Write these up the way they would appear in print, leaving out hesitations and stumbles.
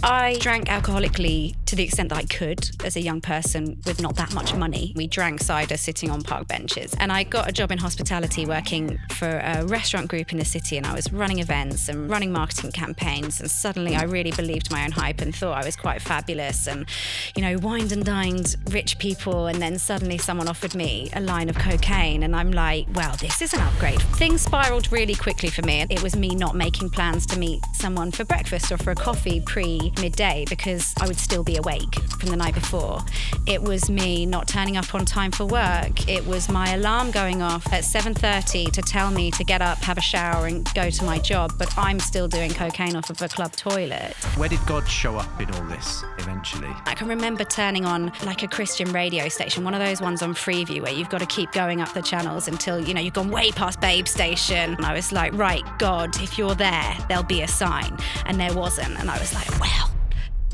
I drank alcoholically to the extent that I could as a young person with not that much money. We drank cider sitting on park benches. And I got a job in hospitality working for a restaurant group in the city, and I was running events and running marketing campaigns. And suddenly I really believed my own hype and thought I was quite fabulous and, wined and dined rich people. And then suddenly someone offered me a line of cocaine and I'm like, well, this is an upgrade. Things spiraled really quickly for me. It was me not making plans to meet someone for breakfast or for a coffee pre-midday because I would still be awake from the night before. It was me not turning up on time for work. It was my alarm going off at 7:30 to tell me to get up, have a shower and go to my job, but I'm still doing cocaine off of a club toilet. Where did God show up in all this eventually? I can remember turning on like a Christian radio station, one of those ones on Freeview where you've got to keep going up the channels until, you've gone way past Babe Station. And I was like, right, God, if you're there, there'll be a sign. And there wasn't. And I was like, well,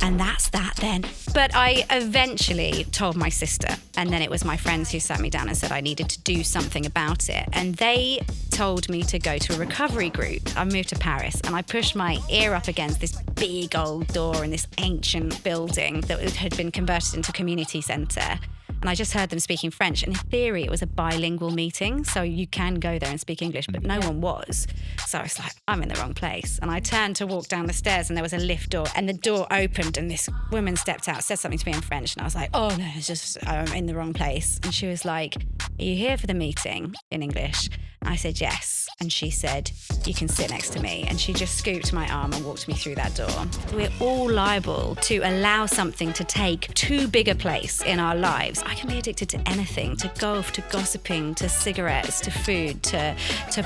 and that's that then. But I eventually told my sister, and then it was my friends who sat me down and said I needed to do something about it. And they told me to go to a recovery group. I moved to Paris and I pushed my ear up against this big old door in this ancient building that had been converted into a community centre. And I just heard them speaking French. And in theory, it was a bilingual meeting. So you can go there and speak English, but no one was. So I was like, I'm in the wrong place. And I turned to walk down the stairs and there was a lift door and the door opened and this woman stepped out, said something to me in French. And I was like, oh no, it's just, I'm in the wrong place. And she was like, are you here for the meeting in English? And I said, yes. And she said, you can sit next to me. And she just scooped my arm and walked me through that door. We're all liable to allow something to take too big a place in our lives. I can be addicted to anything, to golf, to gossiping, to cigarettes, to food, to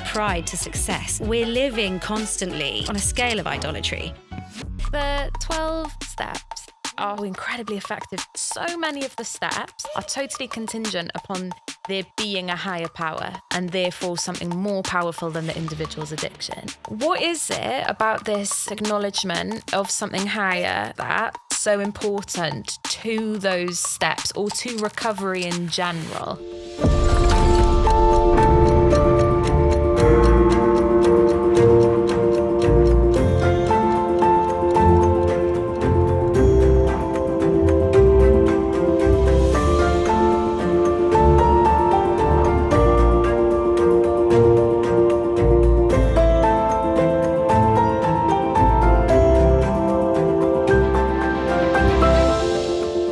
pride, to success. We're living constantly on a scale of idolatry. The 12 steps are incredibly effective. So many of the steps are totally contingent upon there being a higher power and therefore something more powerful than the individual's addiction. What is it about this acknowledgement of something higher that's so important to those steps or to recovery in general?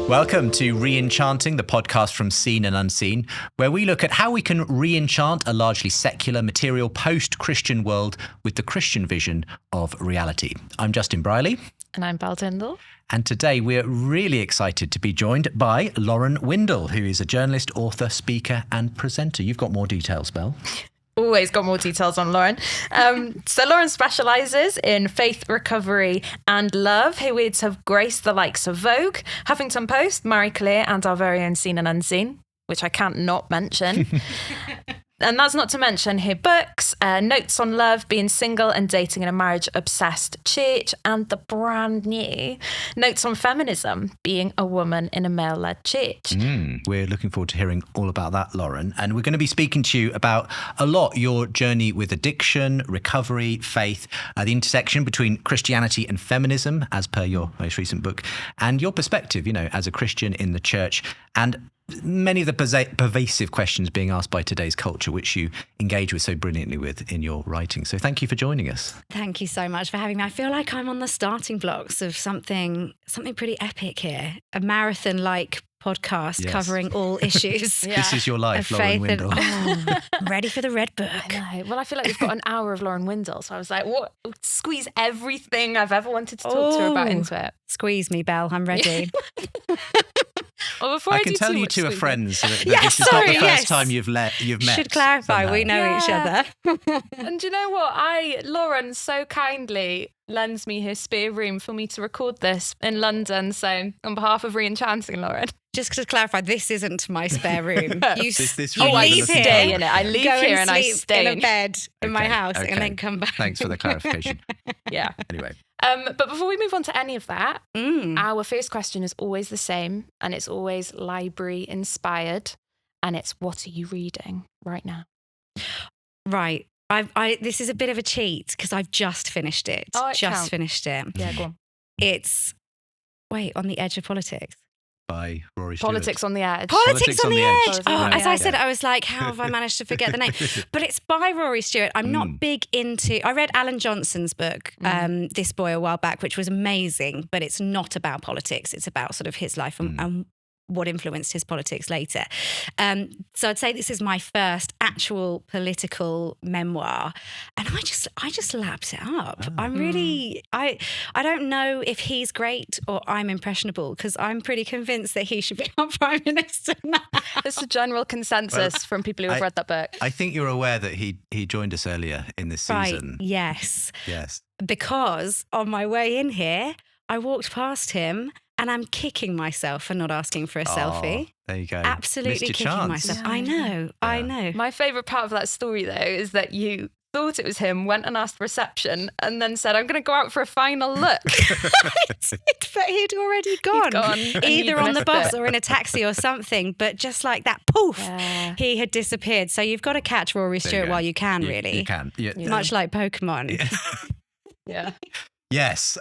Welcome to Re-Enchanting, the podcast from Seen and Unseen, where we look at how we can re-enchant a largely secular, material, post-Christian world with the Christian vision of reality. I'm Justin Brierley. And I'm Belle Tindall. And today we're really excited to be joined by Lauren Windle, who is a journalist, author, speaker and presenter. You've got more details, Belle. Always got more details on Lauren. So Lauren specialises in faith, recovery and love. Her words have graced the likes of Vogue, Huffington Post, Marie Claire and our very own Seen and Unseen, which I can't not mention. And that's not to mention her books, Notes on Love, Being Single and Dating in a Marriage-Obsessed Church, and the brand new Notes on Feminism, Being a Woman in a Male-Led Church. We're looking forward to hearing all about that, Lauren. And we're going to be speaking to you about a lot, your journey with addiction, recovery, faith, the intersection between Christianity and feminism, as per your most recent book, and your perspective, as a Christian in the church, and many of the pervasive questions being asked by today's culture, which you engage with so brilliantly with in your writing. So thank you for joining us. Thank you so much for having me. I feel like I'm on the starting blocks of something pretty epic here. A marathon-like podcast covering all issues. This is your life, Lauren Windle. Ready for the red book. I know. Well, I feel like we've got an hour of Lauren Windle. So I was like, what? Squeeze everything I've ever wanted to talk to her about into it. Squeeze me, Belle. I'm ready. Well, before I can tell you two are friends. That Yes, this is not the first time you've met. Should clarify, somehow. we know each other. And do you know what? Lauren so kindly lends me her spare room for me to record this in London. So on behalf of Re-Enchanting, Lauren. Just to clarify, this isn't my spare room. You I stay in it. I leave go here and I sleep stay in a bed in my house and then come back. Thanks for the clarification. Yeah. Anyway. But before we move on to any of that, our first question is always the same, and it's always library inspired, and it's, what are you reading right now? Right. This is a bit of a cheat because I've just finished it. Oh, it counts. Finished it. Yeah, go on. It's Wait, on the edge of politics? By Rory Stewart. Politics on the Edge. Politics on the Edge. Politics on Oh, the as I Edge. said, I was like, how have I managed to forget the name? But it's by Rory Stewart. I'm not big into... I read Alan Johnson's book, This Boy, a while back, which was amazing, but it's not about politics. It's about sort of his life and what influenced his politics later. So I'd say this is my first actual political memoir. And I just lapped it up. I'm really... I don't know if he's great or I'm impressionable, because I'm pretty convinced that he should be our Prime Minister now. There's a general consensus from people who have read that book. I think you're aware that he joined us earlier in this season. Right, yes. Yes. Because on my way in here, I walked past him and I'm kicking myself for not asking for a selfie. There you go. Absolutely Missed your kicking chance. myself. I know. My favourite part of that story, though, is that you thought it was him, went and asked reception, and then said, I'm going to go out for a final look. But he'd already gone. Either on the bus or in a taxi or something. But just like that, poof, he had disappeared. So you've got to catch Rory Stewart while you can, really. You can. Yeah. Much like Pokemon. Yeah. Yes.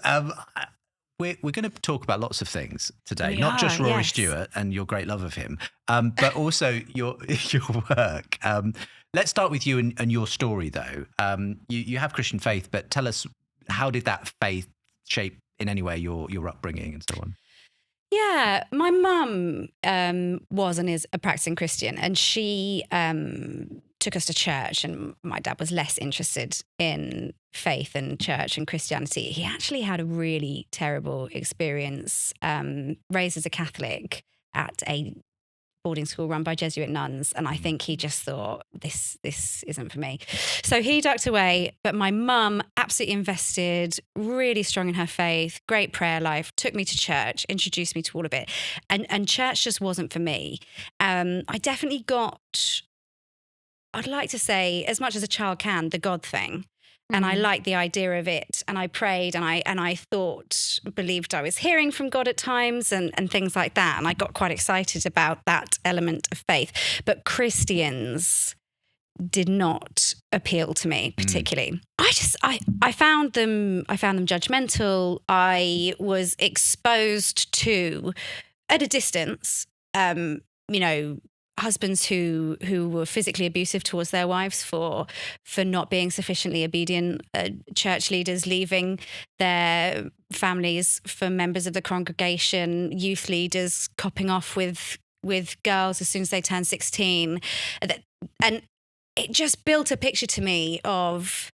We're going to talk about lots of things today, not just Rory Stewart and your great love of him, but also your work. Let's start with you and your story, though. You have Christian faith, but tell us, how did that faith shape in any way your upbringing and so on? Yeah, my mum was and is a practicing Christian, and she took us to church, and my dad was less interested in faith and church and Christianity. He actually had a really terrible experience raised as a Catholic at a boarding school run by Jesuit nuns, and I think he just thought, this isn't for me. So he ducked away, but my mum, absolutely invested, really strong in her faith, great prayer life, took me to church, introduced me to all of it, and church just wasn't for me. I definitely got, I'd like to say, as much as a child can, the God thing. And I liked the idea of it, and I prayed, and I believed I was hearing from God at times and things like that. And I got quite excited about that element of faith. But Christians did not appeal to me particularly. I found them judgmental. I was exposed to, at a distance, husbands who were physically abusive towards their wives for not being sufficiently obedient, church leaders leaving their families for members of the congregation, youth leaders copping off with girls as soon as they turned 16. And it just built a picture to me of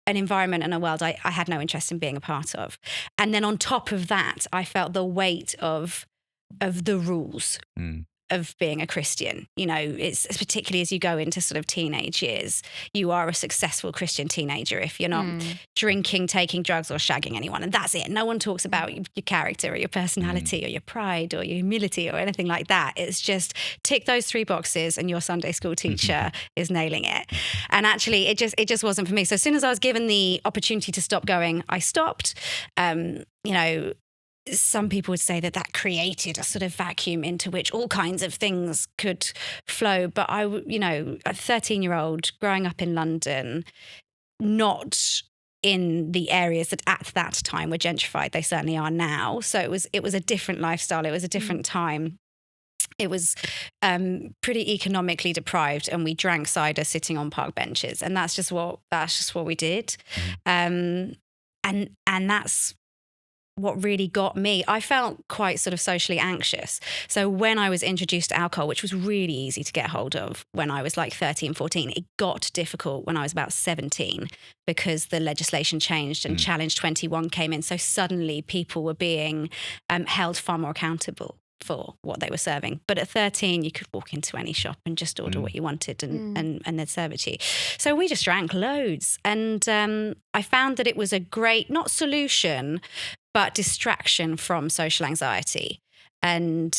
an environment and a world I had no interest in being a part of. And then on top of that, I felt the weight of the rules of being a Christian. It's particularly as you go into sort of teenage years, you are a successful Christian teenager if you're not drinking, taking drugs, or shagging anyone. And that's it. No one talks about your character or your personality or your pride or your humility or anything like that. It's just tick those 3 boxes and your Sunday school teacher is nailing it. And actually, it just wasn't for me. So as soon as I was given the opportunity to stop going, I stopped. Some people would say that created a sort of vacuum into which all kinds of things could flow. But a 13-year-old growing up in London, not in the areas that at that time were gentrified, they certainly are now. So it was a different lifestyle. It was a different time. It was pretty economically deprived, and we drank cider sitting on park benches, and that's just what we did. And that's what really got me. I felt quite sort of socially anxious. So when I was introduced to alcohol, which was really easy to get hold of when I was like 13, 14, it got difficult when I was about 17 because the legislation changed and Challenge 21 came in. So suddenly people were being held far more accountable for what they were serving. But at 13, you could walk into any shop and just order what you wanted and they'd serve it to you. So we just drank loads. And I found that it was a great, not solution, but distraction from social anxiety. And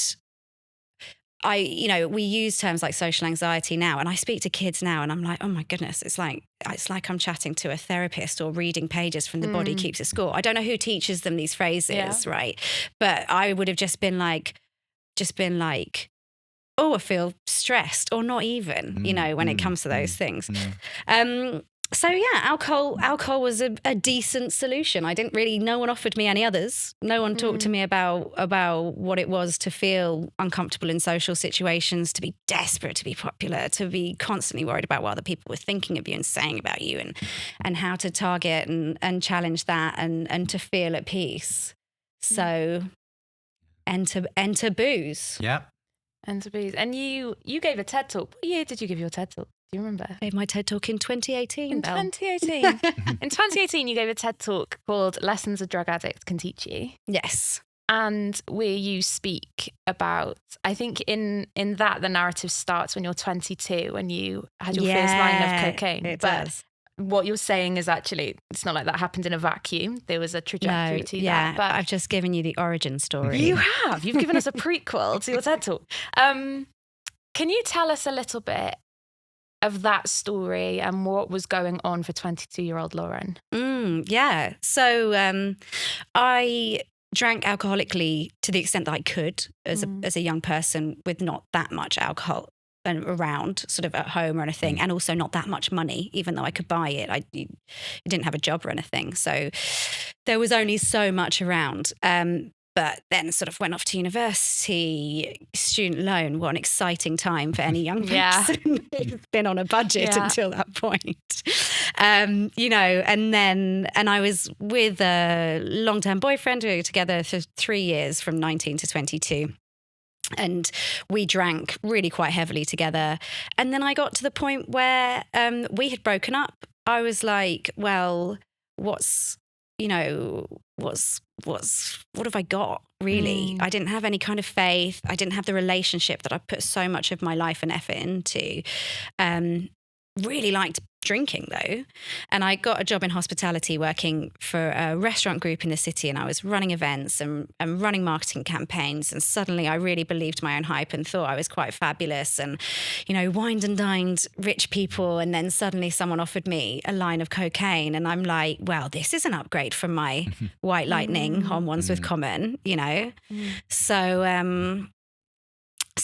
we use terms like social anxiety now, and I speak to kids now and I'm like, oh my goodness, it's like I'm chatting to a therapist or reading pages from The Body Keeps Its Score. I don't know who teaches them these phrases, right? But I would have just been like, oh, I feel stressed, or not even, when it comes to those things. So yeah, alcohol was a decent solution. No one offered me any others. No one talked to me about what it was to feel uncomfortable in social situations, to be desperate to be popular, to be constantly worried about what other people were thinking of you and saying about you, and how to target and challenge that and to feel at peace. So enter booze. Yeah. Enter booze. And you gave a TED talk. What year did you give your TED talk? Do you remember? I gave my TED talk in 2018. In 2018. In 2018, you gave a TED talk called Lessons a Drug Addict Can Teach You. Yes. And where you speak about, I think in that the narrative starts when you're 22, when you had your first line of cocaine. It does. What you're saying is actually, it's not like that happened in a vacuum. There was a trajectory to that. But I've just given you the origin story. You have. You've given us a prequel to your TED talk. Can you tell us a little bit of that story and what was going on for 22-year-old Lauren? Yeah. So I drank alcoholically to the extent that I could as a young person with not that much alcohol around sort of at home or anything, and also not that much money, even though I could buy it. I didn't have a job or anything. So there was only so much around. But then sort of went off to university, student loan. What an exciting time for any young person who's been on a budget until that point. And I was with a long-term boyfriend. We were together for 3 years from 19 to 22. And we drank really quite heavily together. And then I got to the point where we had broken up. I was like, well, what have I got, really? I didn't have any kind of faith. I didn't have the relationship that I put so much of my life and effort into. Really liked drinking, though. And I got a job in hospitality working for a restaurant group in the city, and I was running events and running marketing campaigns. And suddenly I really believed my own hype and thought I was quite fabulous and, wined and dined rich people. And then suddenly someone offered me a line of cocaine. And I'm like, well, this is an upgrade from my White Lightning on Wandsworth Common, So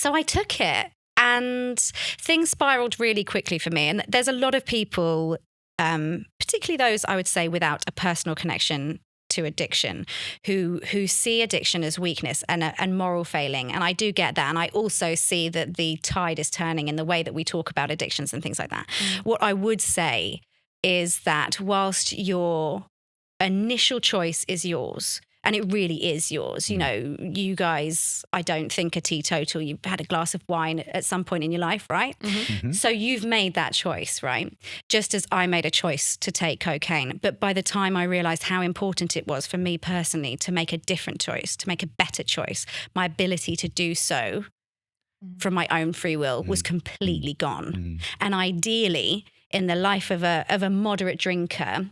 I took it. And things spiraled really quickly for me. And there's a lot of people, particularly those, I would say, without a personal connection to addiction, who see addiction as weakness and moral failing. And I do get that. And I also see that the tide is turning in the way that we talk about addictions and things like that. What I would say is that whilst your initial choice is yours, and it really is yours. You guys, I don't think are teetotal. You've had a glass of wine at some point in your life, right? So you've made that choice, right? Just as I made a choice to take cocaine. But by the time I realized how important it was for me personally to make a different choice, to make a better choice, my ability to do so from my own free will was completely gone. And ideally, in the life of a moderate drinker,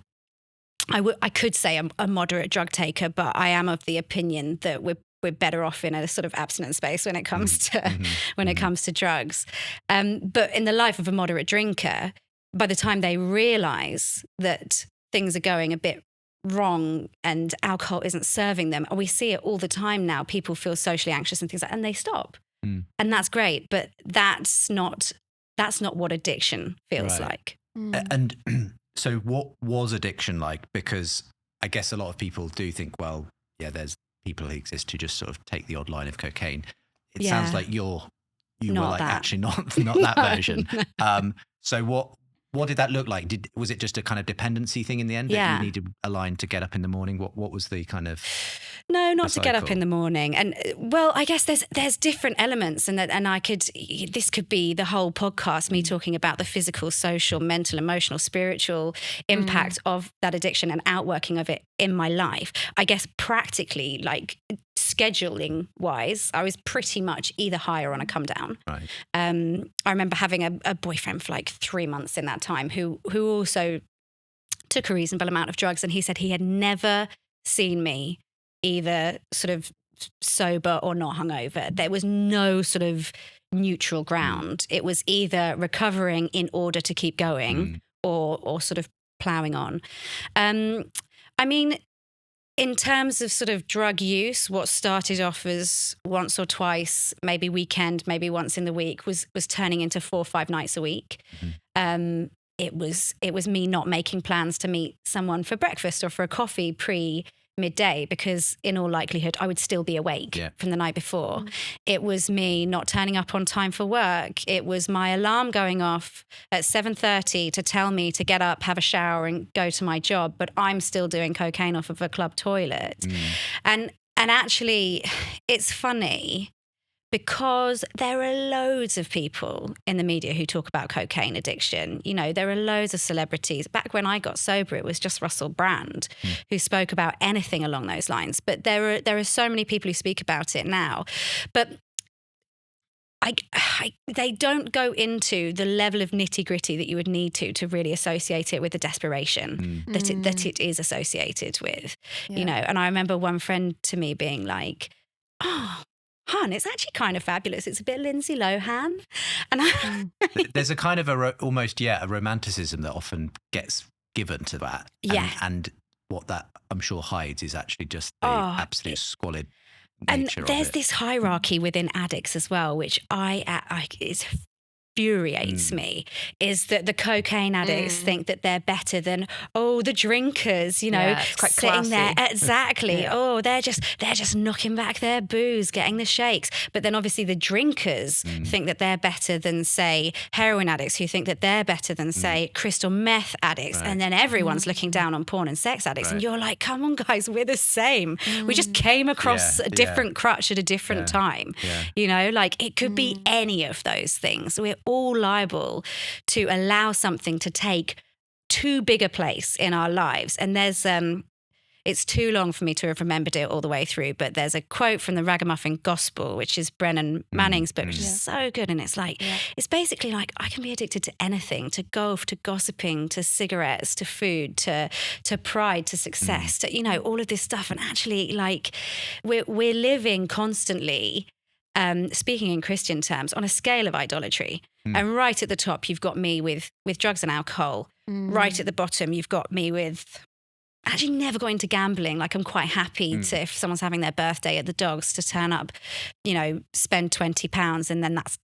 I could say a moderate drug taker, but I am of the opinion that we're better off in a sort of abstinence space when it comes to drugs. But in the life of a moderate drinker, by the time they realise that things are going a bit wrong and alcohol isn't serving them, and we see it all the time now, people feel socially anxious and things like that, and they stop. And that's great, but that's not what addiction feels like. And so what was addiction like? Because I guess a lot of people do think, well, yeah, there's people who exist who just sort of take the odd line of cocaine. It sounds like you were like that. Actually not that version. So what did that look like? Was it just a kind of dependency thing in the end that you needed a line to get up in the morning? What was the kind of... No, not to get up in the morning. And well, I guess there's different elements, and this could be the whole podcast, me talking about the physical, social, mental, emotional, spiritual impact of that addiction and outworking of it in my life. I guess practically, like scheduling wise, I was pretty much either high or on a come down. Right. I remember having a boyfriend for like 3 months in that time who also took a reasonable amount of drugs, and he said he had never seen me either sort of sober or not hungover. There was no sort of neutral ground. It was either recovering in order to keep going or sort of ploughing on. I mean, in terms of sort of drug use, what started off as once or twice, maybe weekend, maybe once in the week, was turning into 4 or 5 nights a week. it was me not making plans to meet someone for breakfast or for a coffee midday, because in all likelihood I would still be awake from the night before. It was me not turning up on time for work. It was my alarm going off at 7:30 to tell me to get up, have a shower and go to my job, but I'm still doing cocaine off of a club toilet. And actually it's funny because there are loads of people in the media who talk about cocaine addiction. You know, there are loads of celebrities. Back when I got sober, it was just Russell Brand who spoke about anything along those lines. But there are so many people who speak about it now. But they don't go into the level of nitty gritty that you would need to really associate it with the desperation that it is associated with. You know, and I remember one friend to me being like, "Oh, hon, it's actually kind of fabulous. It's a bit Lindsay Lohan." And there's a kind of almost a romanticism that often gets given to that. And what that I'm sure hides is actually just the absolute squalid nature of it. And there's this hierarchy within addicts as well, which it infuriates me, is that the cocaine addicts think that they're better than the drinkers, you know, it's quite sitting classy. there exactly. They're just knocking back their booze, getting the shakes. But then obviously the drinkers think that they're better than, say, heroin addicts, who think that they're better than, say, crystal meth addicts. And then everyone's looking down on porn and sex addicts. And you're like, come on guys, we're the same. We just came across a different crutch at a different time. You know, like it could be any of those things. We're all liable to allow something to take too big a place in our lives. And there's it's too long for me to have remembered it all the way through, but there's a quote from the Ragamuffin Gospel, which is Brennan Manning's book, which is so good. And it's like, it's basically like, I can be addicted to anything, to golf, to gossiping, to cigarettes, to food, to pride, to success, to, you know, all of this stuff. And actually, like, we're living constantly, speaking in Christian terms, on a scale of idolatry. And right at the top, you've got me with drugs and alcohol. Right at the bottom, you've got me with, actually never got into gambling. Like, I'm quite happy to, if someone's having their birthday at the Dogs, to turn up, you know, spend £20 and then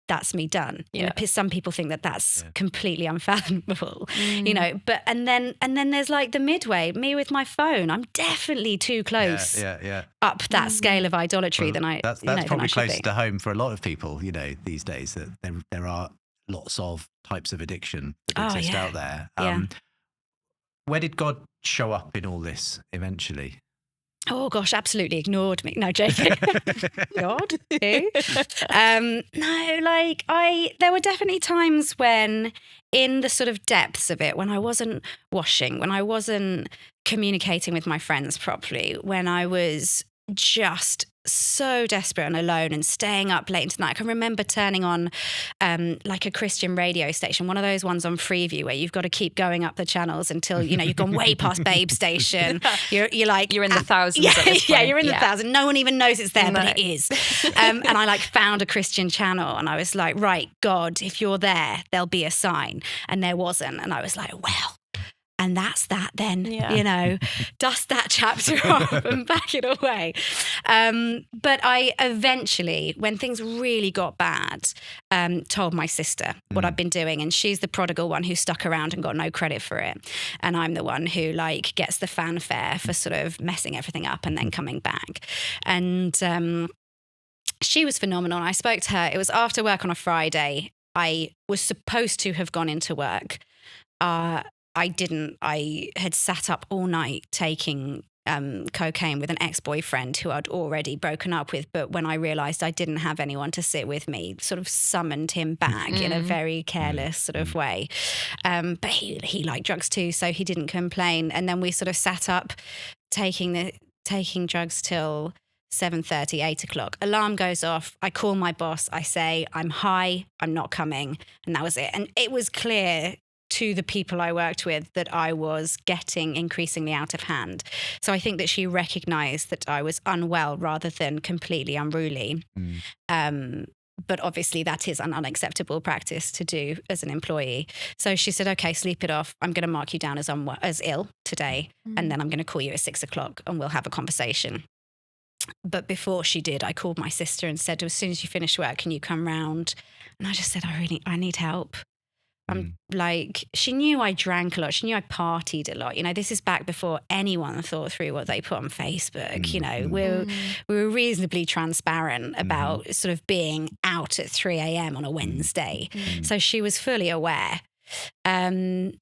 that's me done. You know, some people think that that's completely unfathomable, you know, but, and then there's like the midway, me with my phone. I'm definitely too close up that scale of idolatry than I, that's probably closer to home for a lot of people, you know, these days, that there are lots of types of addiction that exist out there. Where did God show up in all this eventually? Oh gosh, absolutely ignored me. No, joking. God, who? No, like there were definitely times when, in the sort of depths of it, when I wasn't washing, when I wasn't communicating with my friends properly, when I was just so desperate and alone and staying up late into the night. I can remember turning on like a Christian radio station, one of those ones on Freeview where you've got to keep going up the channels until, you know, you've gone way past Babe Station. You're like, you're in the thousands at this point. You're in the thousands. No one even knows it's there, but it is. And I like found a Christian channel and I was like, right, God, if you're there, there'll be a sign. And there wasn't. And I was like, well, and that's that then, you know, dust that chapter off and back it away. But I eventually, when things really got bad, told my sister what I'd been doing. And she's the prodigal one who stuck around and got no credit for it. And I'm the one who like gets the fanfare for sort of messing everything up and then coming back. And she was phenomenal. I spoke to her. It was after work on a Friday. I was supposed to have gone into work. I didn't. I had sat up all night taking cocaine with an ex-boyfriend who I'd already broken up with. But when I realised I didn't have anyone to sit with me, sort of summoned him back in a very careless sort of way. But he liked drugs too, so he didn't complain. And then we sort of sat up taking drugs till 7:30, 8 o'clock. Alarm goes off. I call my boss. I say, I'm high. I'm not coming. And that was it. And it was clear to the people I worked with that I was getting increasingly out of hand. So I think that she recognised that I was unwell rather than completely unruly. But obviously that is an unacceptable practice to do as an employee. So she said, okay, sleep it off. I'm going to mark you down as ill today. And then I'm going to call you at 6 o'clock and we'll have a conversation. But before she did, I called my sister and said, as soon as you finish work, can you come round? And I just said, I need help. I'm like, she knew I drank a lot. She knew I partied a lot. You know, this is back before anyone thought through what they put on Facebook. You know, we were reasonably transparent about sort of being out at 3 a.m. on a Wednesday. So she was fully aware. And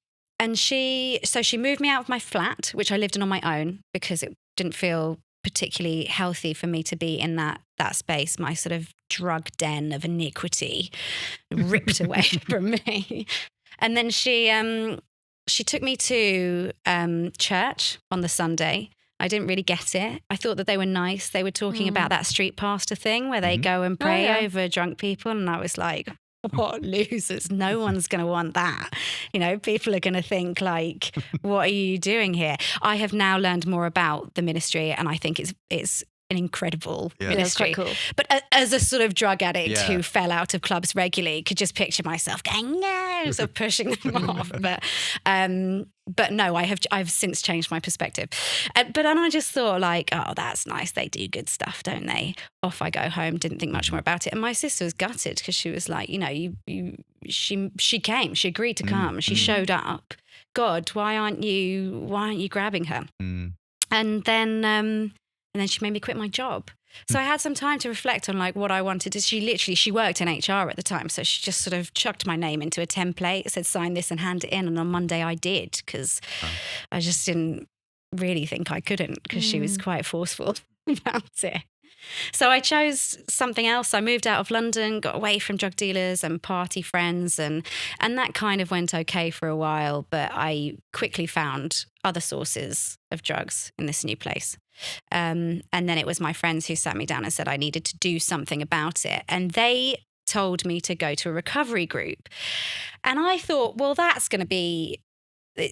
she moved me out of my flat, which I lived in on my own because it didn't feel particularly healthy for me to be in that space, my sort of drug den of iniquity ripped away from me. And then she took me to church on the Sunday. I didn't really get it. I thought that they were nice. They were talking about that street pastor thing where they go and pray over drunk people. And I was like, what losers? No one's going to want that. You know, people are going to think like, what are you doing here? I have now learned more about the ministry and I think it's an incredible ministry. Quite cool. But as a sort of drug addict who fell out of clubs regularly, could just picture myself going, no, sort of pushing them off. But no, I've since changed my perspective. But then I just thought like, oh, that's nice. They do good stuff, don't they? Off I go home. Didn't think much more about it. And my sister was gutted because she was like, you know, she came. She agreed to come. She showed up. God, why aren't you grabbing her? And then she made me quit my job. So I had some time to reflect on like what I wanted to. She worked in HR at the time. So she just sort of chucked my name into a template, said, sign this and hand it in. And on Monday I did because I just didn't really think I couldn't because she was quite forceful about it. So I chose something else. I moved out of London, got away from drug dealers and party friends, and that kind of went okay for a while. But I quickly found other sources of drugs in this new place. And then it was my friends who sat me down and said I needed to do something about it. And they told me to go to a recovery group. And I thought, well, that's going to be...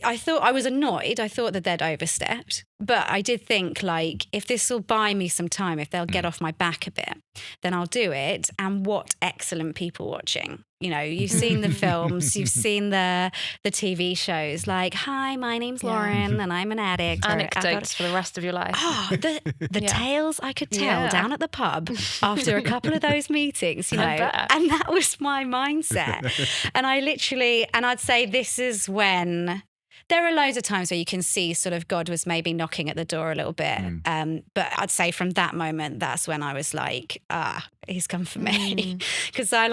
I was annoyed. I thought that they'd overstepped. But I did think, like, if this will buy me some time, if they'll get off my back a bit, then I'll do it. And what excellent people watching. You know, you've seen the films, you've seen the TV shows, like, hi, my name's Lauren and I'm an addict. Anecdotes for the rest of your life. Oh, the tales I could tell down at the pub after a couple of those meetings, you know. And that was my mindset. And I'd say this is when... There are loads of times where you can see sort of God was maybe knocking at the door a little bit. But I'd say from that moment, that's when I was like, he's come for me. Because I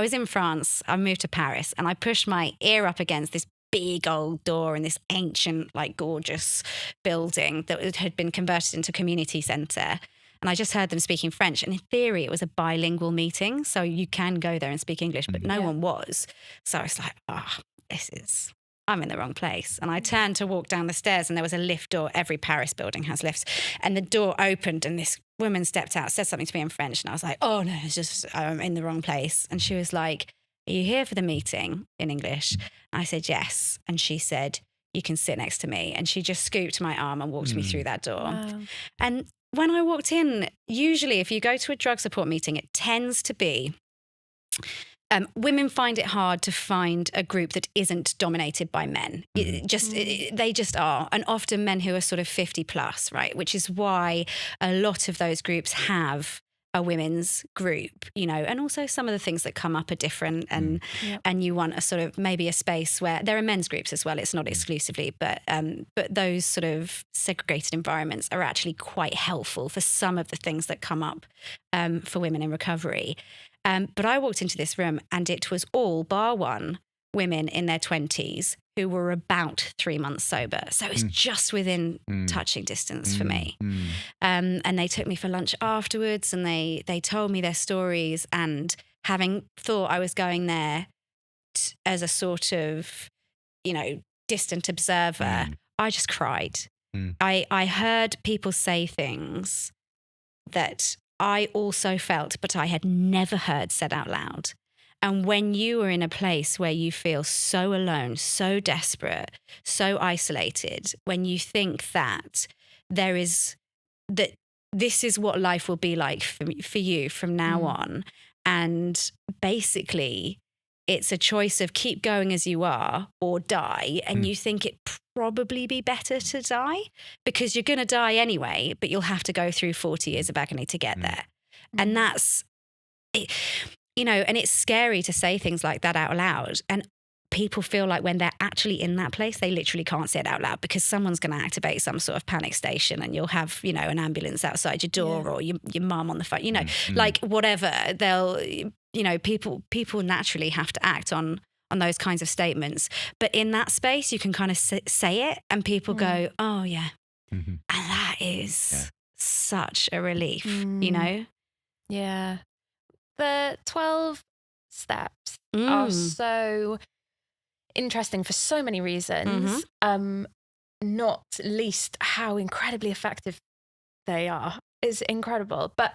was in France, I moved to Paris, and I pushed my ear up against this big old door in this ancient, like gorgeous building that had been converted into a community centre. And I just heard them speaking French. And in theory, it was a bilingual meeting. So you can go there and speak English, but no one was. So I was like, I'm in the wrong place. And I turned to walk down the stairs and there was a lift door. Every Paris building has lifts. And the door opened and this woman stepped out, said something to me in French. And I was like, oh no, it's just, I'm in the wrong place. And she was like, are you here for the meeting in English? I said, yes. And she said, you can sit next to me. And she just scooped my arm and walked me through that door. Wow. And when I walked in, usually if you go to a drug support meeting, it tends to be... women find it hard to find a group that isn't dominated by men. They just are. And often men who are sort of 50 plus, right? Which is why a lot of those groups have a women's group, you know, and also some of the things that come up are different and you want a sort of maybe a space where there are men's groups as well. It's not exclusively, but those sort of segregated environments are actually quite helpful for some of the things that come up for women in recovery. But I walked into this room and it was all bar one women in their 20s who were about 3 months sober. So it was just within touching distance for me. And they took me for lunch afterwards and they told me their stories. And having thought I was going there as a sort of, you know, distant observer, I just cried. I heard people say things that I also felt, but I had never heard said out loud. And when you are in a place where you feel so alone, so desperate, so isolated, when you think that this is what life will be like for you from now on, and basically it's a choice of keep going as you are or die, and you think it'd probably be better to die because you're going to die anyway, but you'll have to go through 40 years of agony to get there. And that's, you know, and it's scary to say things like that out loud. And people feel like when they're actually in that place, they literally can't say it out loud because someone's going to activate some sort of panic station, and you'll have, you know, an ambulance outside your door, or your mum on the phone, you know, like whatever. They'll, you know, people naturally have to act on those kinds of statements. But in that space, you can kind of say it and people go, oh yeah. And that is such a relief, you know? Yeah. The 12 steps are so interesting for so many reasons, not least how incredibly effective they are is incredible. But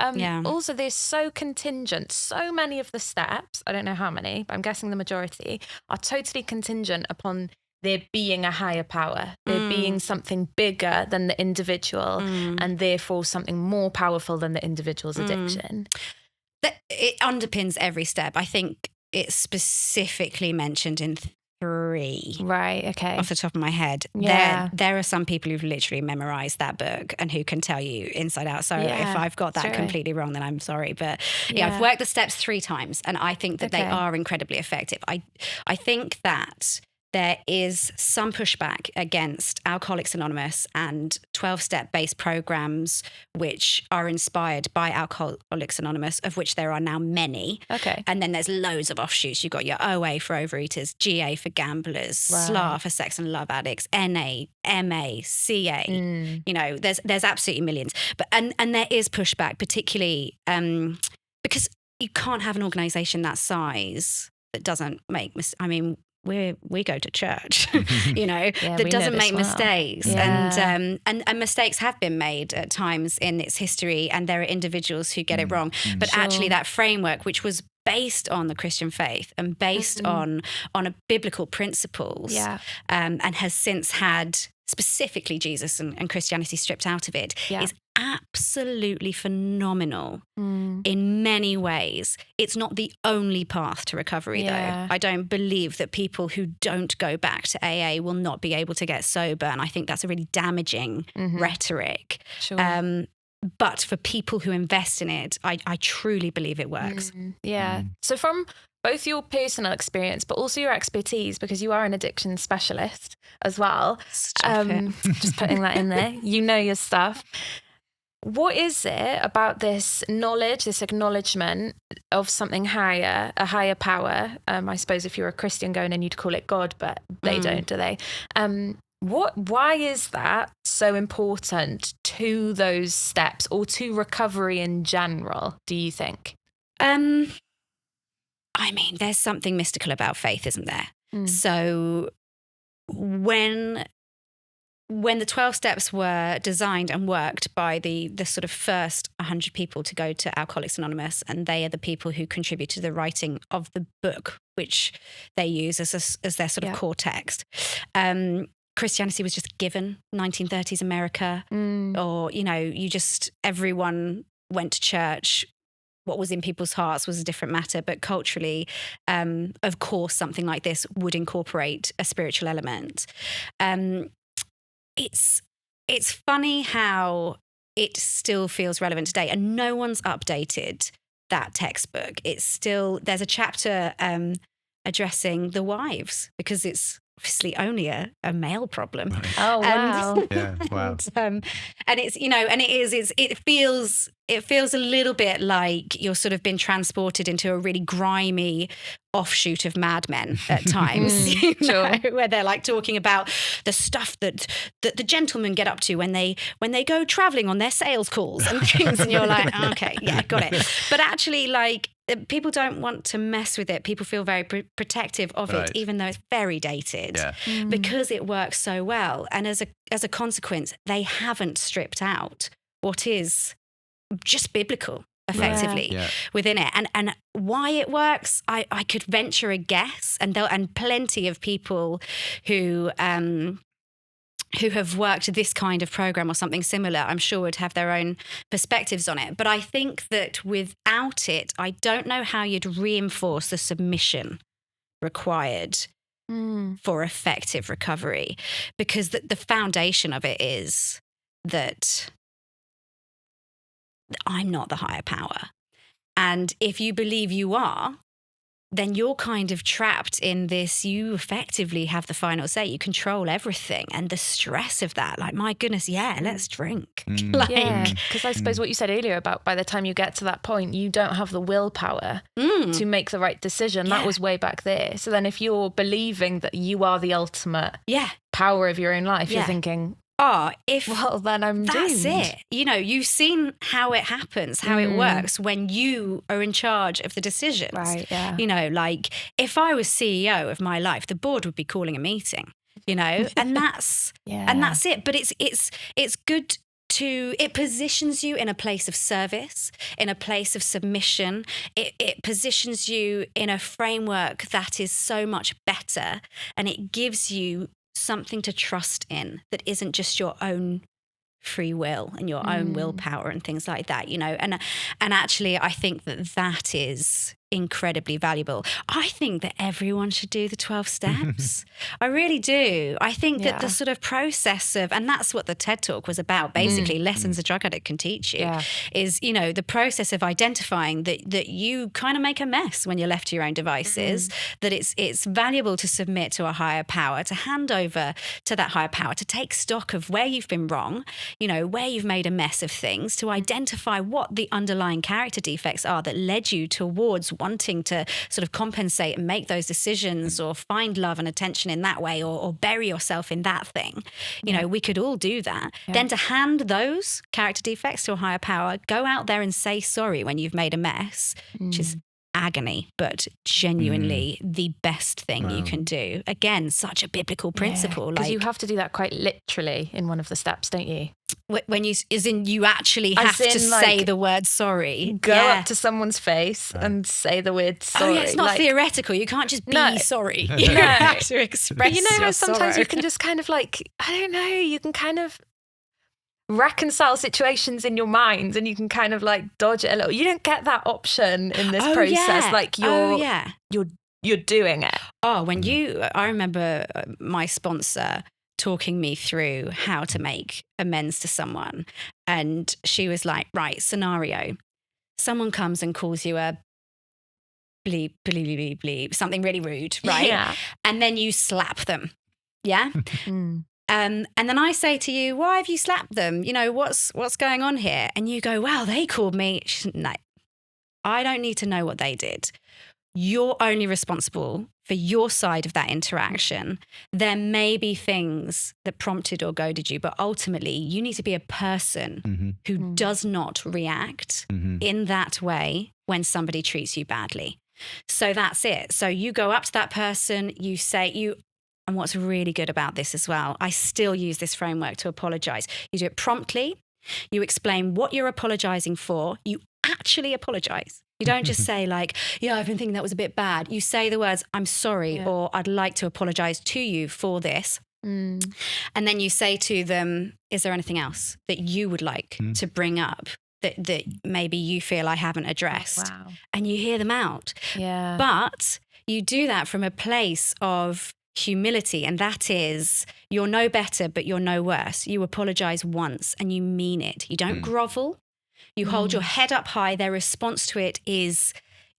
also they're so contingent. So many of the steps, I don't know how many, but I'm guessing the majority, are totally contingent upon there being a higher power, there being something bigger than the individual, and therefore something more powerful than the individual's addiction. It underpins every step. I think it's specifically mentioned in 3. Right, okay. Off the top of my head. Yeah. There are some people who've literally memorized that book and who can tell you inside out. So if I've got that completely wrong, then I'm sorry. But I've worked the steps 3 times, and I think that they are incredibly effective. I think that there is some pushback against Alcoholics Anonymous and 12-step based programs which are inspired by Alcoholics Anonymous, of which there are now many. Okay. And then there's loads of offshoots. You've got your OA for overeaters, GA for gamblers, SLA for sex and love addicts, NA, MA, CA. You know, there's absolutely millions. But and there is pushback, particularly because you can't have an organisation that size that doesn't make we go to church, you know, that doesn't make mistakes. And mistakes have been made at times in its history, and there are individuals who get it wrong. But actually that framework, which was based on the Christian faith and based on a biblical principles, and has since had specifically Jesus and Christianity stripped out of it, is absolutely phenomenal in many ways. It's not the only path to recovery, though. I don't believe that people who don't go back to AA will not be able to get sober, and I think that's a really damaging rhetoric. But for people who invest in it, I truly believe it works. So from both your personal experience, but also your expertise, because you are an addiction specialist as well. Just putting that in there. You know your stuff. What is it about this knowledge, this acknowledgement of something higher, a higher power? I suppose if you're a Christian going in, you'd call it God, but they don't, do they? Why is that so important to those steps or to recovery in general, do you think? I mean, there's something mystical about faith, isn't there? So when the 12 steps were designed and worked by the sort of first 100 people to go to Alcoholics Anonymous, and they are the people who contributed to the writing of the book, which they use as their sort of core text. Christianity was just given 1930s America, or, you know, everyone went to church. What was in people's hearts was a different matter, but culturally, of course, something like this would incorporate a spiritual element. It's funny how it still feels relevant today, and no one's updated that textbook. There's a chapter addressing the wives, because it's obviously only a male problem. Right. Oh, wow. Wow. And it's, you know, and it feels a little bit like you're sort of been transported into a really grimy offshoot of Mad Men at times, you know, where they're like talking about the stuff that the gentlemen get up to when they go traveling on their sales calls and things, and you're like, okay, yeah, got it. But actually, like, people don't want to mess with it. People feel very protective of it, even though it's very dated, because it works so well. And as a consequence, they haven't stripped out what is just biblical effectively within it. And why it works, I could venture a guess, and plenty of people who have worked this kind of program or something similar, I'm sure would have their own perspectives on it. But I think that without it, I don't know how you'd reinforce the submission required for effective recovery, because the foundation of it is that I'm not the higher power. And if you believe you are, then you're kind of trapped in this. You effectively have the final say. You control everything, and the stress of that. Like, my goodness, yeah, let's drink. Because I suppose what you said earlier about by the time you get to that point, you don't have the willpower to make the right decision. That was way back there. So then, if you're believing that you are the ultimate power of your own life, you're thinking, well, then I'm doomed. That's it. You know, you've seen how it happens, how it works when you are in charge of the decisions. Right, yeah. You know, like, if I was CEO of my life, the board would be calling a meeting, you know, and that's it. But it's good to, it positions you in a place of service, in a place of submission. It positions you in a framework that is so much better, and it gives you something to trust in that isn't just your own free will and your own willpower and things like that, you know. And actually, I think that is incredibly valuable. I think that everyone should do the 12 steps. I really do. I think that the sort of process of, and that's what the TED Talk was about, basically, lessons a drug addict can teach you, is, you know, the process of identifying that you kind of make a mess when you're left to your own devices, that it's valuable to submit to a higher power, to hand over to that higher power, to take stock of where you've been wrong, you know, where you've made a mess of things, to identify what the underlying character defects are that led you towards wanting to sort of compensate and make those decisions, or find love and attention in that way, or bury yourself in that thing. You know, we could all do that. Then to hand those character defects to a higher power, go out there and say sorry when you've made a mess, which is agony, but genuinely the best thing you can do. Again, such a biblical principle. Because like, you have to do that quite literally in one of the steps, don't you? When you, as in, you actually have to say the word sorry. Go up to someone's face and say the word sorry. Oh yeah, it's not theoretical. You can't just be sorry. You have to express. But you know, your sometimes sorrow. you can just kind of like, I don't know, you can kind of reconcile situations in your mind, and you can kind of like dodge it a little. You don't get that option in this process. Like you're doing it. When I remember my sponsor talking me through how to make amends to someone, and she was like, right, scenario, someone comes and calls you a bleep, bleep, bleep, bleep, something really rude, right? And then you slap them. And then I say to you, why have you slapped them? You know, what's going on here? And you go, well, they called me. No, I don't need to know what they did. You're only responsible for your side of that interaction. There may be things that prompted or goaded you, but ultimately you need to be a person who does not react in that way when somebody treats you badly. So that's it. So you go up to that person, you say, and what's really good about this as well, I still use this framework to apologize. You do it promptly. You explain what you're apologizing for. You actually apologize. You don't just say like, yeah, I've been thinking that was a bit bad. You say the words, I'm sorry, or I'd like to apologize to you for this. And then you say to them, is there anything else that you would like to bring up that maybe you feel I haven't addressed? Wow. And you hear them out. Yeah. But you do that from a place of humility, and that is, you're no better, but you're no worse. You apologize once and you mean it. You don't grovel. You hold your head up high. Their response to it is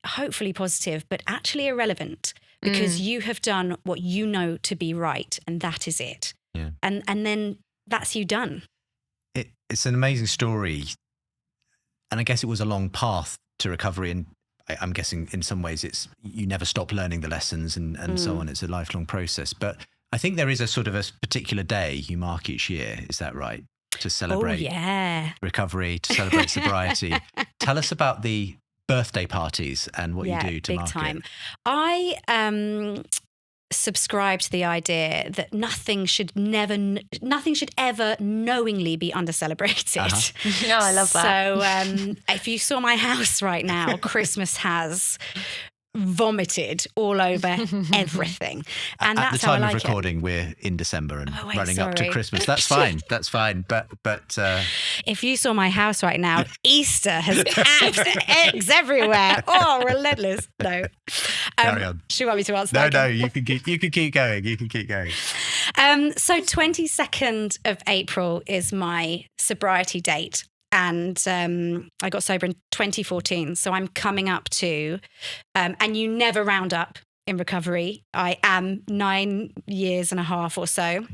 hopefully positive, but actually irrelevant, because you have done what you know to be right, and that is it. Yeah. And then that's you done. It's an amazing story. And I guess it was a long path to recovery, and I'm guessing in some ways it's, you never stop learning the lessons and so on. It's a lifelong process. But I think there is a sort of a particular day you mark each year. Is that right? To celebrate recovery, to celebrate sobriety. Tell us about the birthday parties and what you do to mark it. I subscribe to the idea that nothing should ever knowingly be under celebrated. No, I love that. So if you saw my house right now, Christmas has vomited all over everything. And at that's the time how I like of recording, we're in December and running up to sorry. Christmas. That's fine. That's fine. But if you saw my house right now, Easter has eggs everywhere. Oh, relentless. No. Carry on. Do you want me to answer that? No, you can keep going. You can keep going. So 22nd of April is my sobriety date. and I got sober in 2014. So I'm coming up to, and you never round up in recovery. I am 9.5 years or so.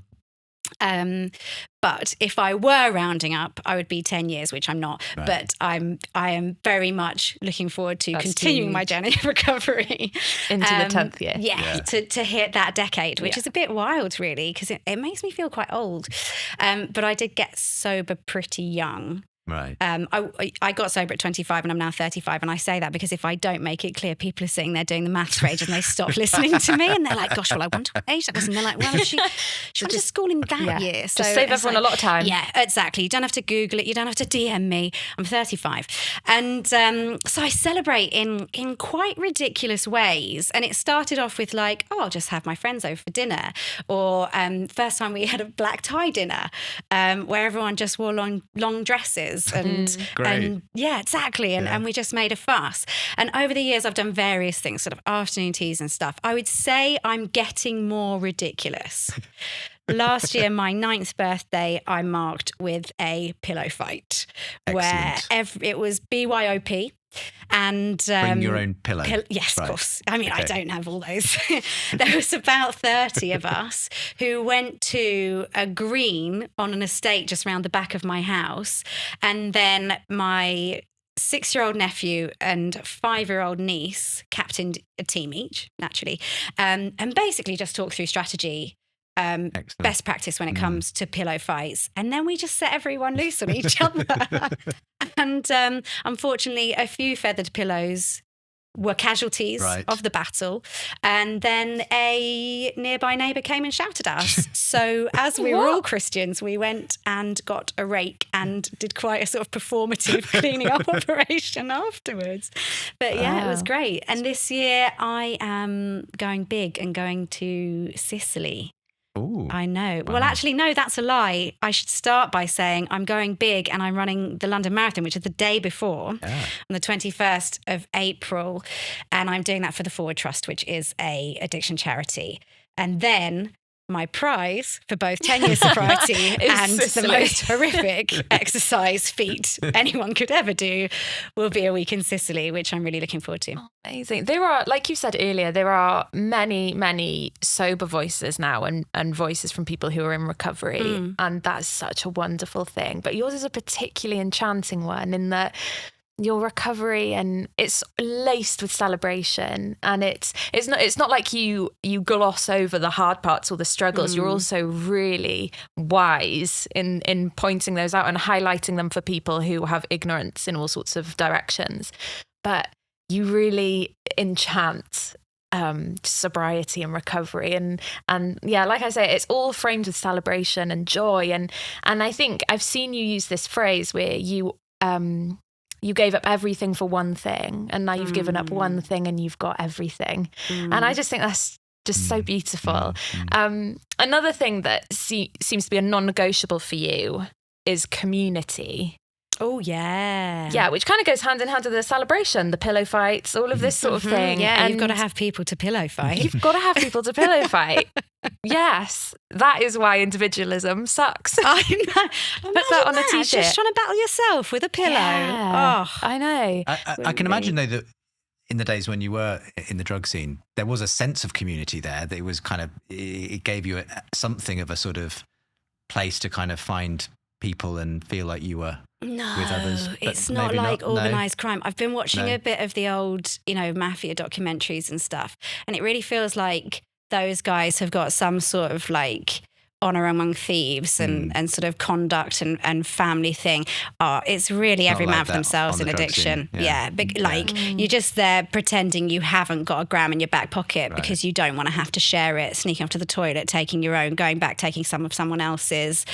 But if I were rounding up, I would be 10 years, which I'm not. Right. But I am very much looking forward to continuing my journey of recovery. Into the 10th year. Yeah. To hit that decade, which is a bit wild, really, because it makes me feel quite old. But I did get sober pretty young. Right. I got sober at 25 and I'm now 35. And I say that because if I don't make it clear, people are sitting there doing the maths for ages and they stop listening to me and they're like, gosh, well, I wonder what age that was. And they're like, well, she went to school in that year. So just save everyone a lot of time. Yeah, exactly. You don't have to Google it. You don't have to DM me. I'm 35. And so I celebrate in quite ridiculous ways. And it started off with like, oh, I'll just have my friends over for dinner. Or first time we had a black tie dinner where everyone just wore long dresses. And yeah, exactly. And we just made a fuss. And over the years, I've done various things, sort of afternoon teas and stuff. I would say I'm getting more ridiculous. Last year, my 9th birthday, I marked with a pillow fight. Excellent. Where it was BYOP. And bring your own pillow. Yes, right. Of course. I mean, I don't have all those. There was about 30 of us who went to a green on an estate just around the back of my house. And then my 6-year-old nephew and 5-year-old niece captained a team each, naturally, and basically just talked through strategy. Best practice when it comes to pillow fights. And then we just set everyone loose on each other. And unfortunately, a few feathered pillows were casualties of the battle. And then a nearby neighbour came and shouted at us. So as we were all Christians, we went and got a rake and did quite a sort of performative cleaning up operation afterwards. But yeah, it was great. And this year I am going big and going to Sicily. Ooh, I know. Wow. Well, actually, no, that's a lie. I should start by saying I'm going big and I'm running the London Marathon, which is the day before, on the 21st of April. And I'm doing that for the Forward Trust, which is a addiction charity. And then my prize for both 10 years sobriety and the most horrific exercise feat anyone could ever do will be a week in Sicily, which I'm really looking forward to. Amazing. There are, like you said earlier, there are many, many sober voices now and voices from people who are in recovery. And that's such a wonderful thing. But yours is a particularly enchanting one in that your recovery, and it's laced with celebration, and it's not like you gloss over the hard parts or the struggles. You're also really wise in pointing those out and highlighting them for people who have ignorance in all sorts of directions. But you really enchant sobriety and recovery, and yeah, like I say, it's all framed with celebration and joy, and I think I've seen you use this phrase where you gave up everything for one thing, and now you've given up one thing and you've got everything. And I just think that's just so beautiful. Another thing that seems to be a non-negotiable for you is community. Oh, yeah. Yeah, which kind of goes hand in hand with the celebration, the pillow fights, all of this sort of thing. Yeah, and you've got to have people to pillow fight. You've got to have people to pillow fight. Yes, that is why individualism sucks. I know. Put that on a t-shirt. Just trying to battle yourself with a pillow. Yeah, oh, I know. I can imagine, though, that in the days when you were in the drug scene, there was a sense of community there that it was kind of, it gave you something of a sort of place to kind of find people and feel like you were with others. It's not like organised crime. I've been watching a bit of the old, mafia documentaries and stuff, and it really feels like those guys have got some sort of like honour among thieves and sort of conduct and family thing. It's really every man for themselves in addiction. You're just there pretending you haven't got a gram in your back pocket because you don't want to have to share it, sneaking off to the toilet, taking your own, going back, taking some of someone else's.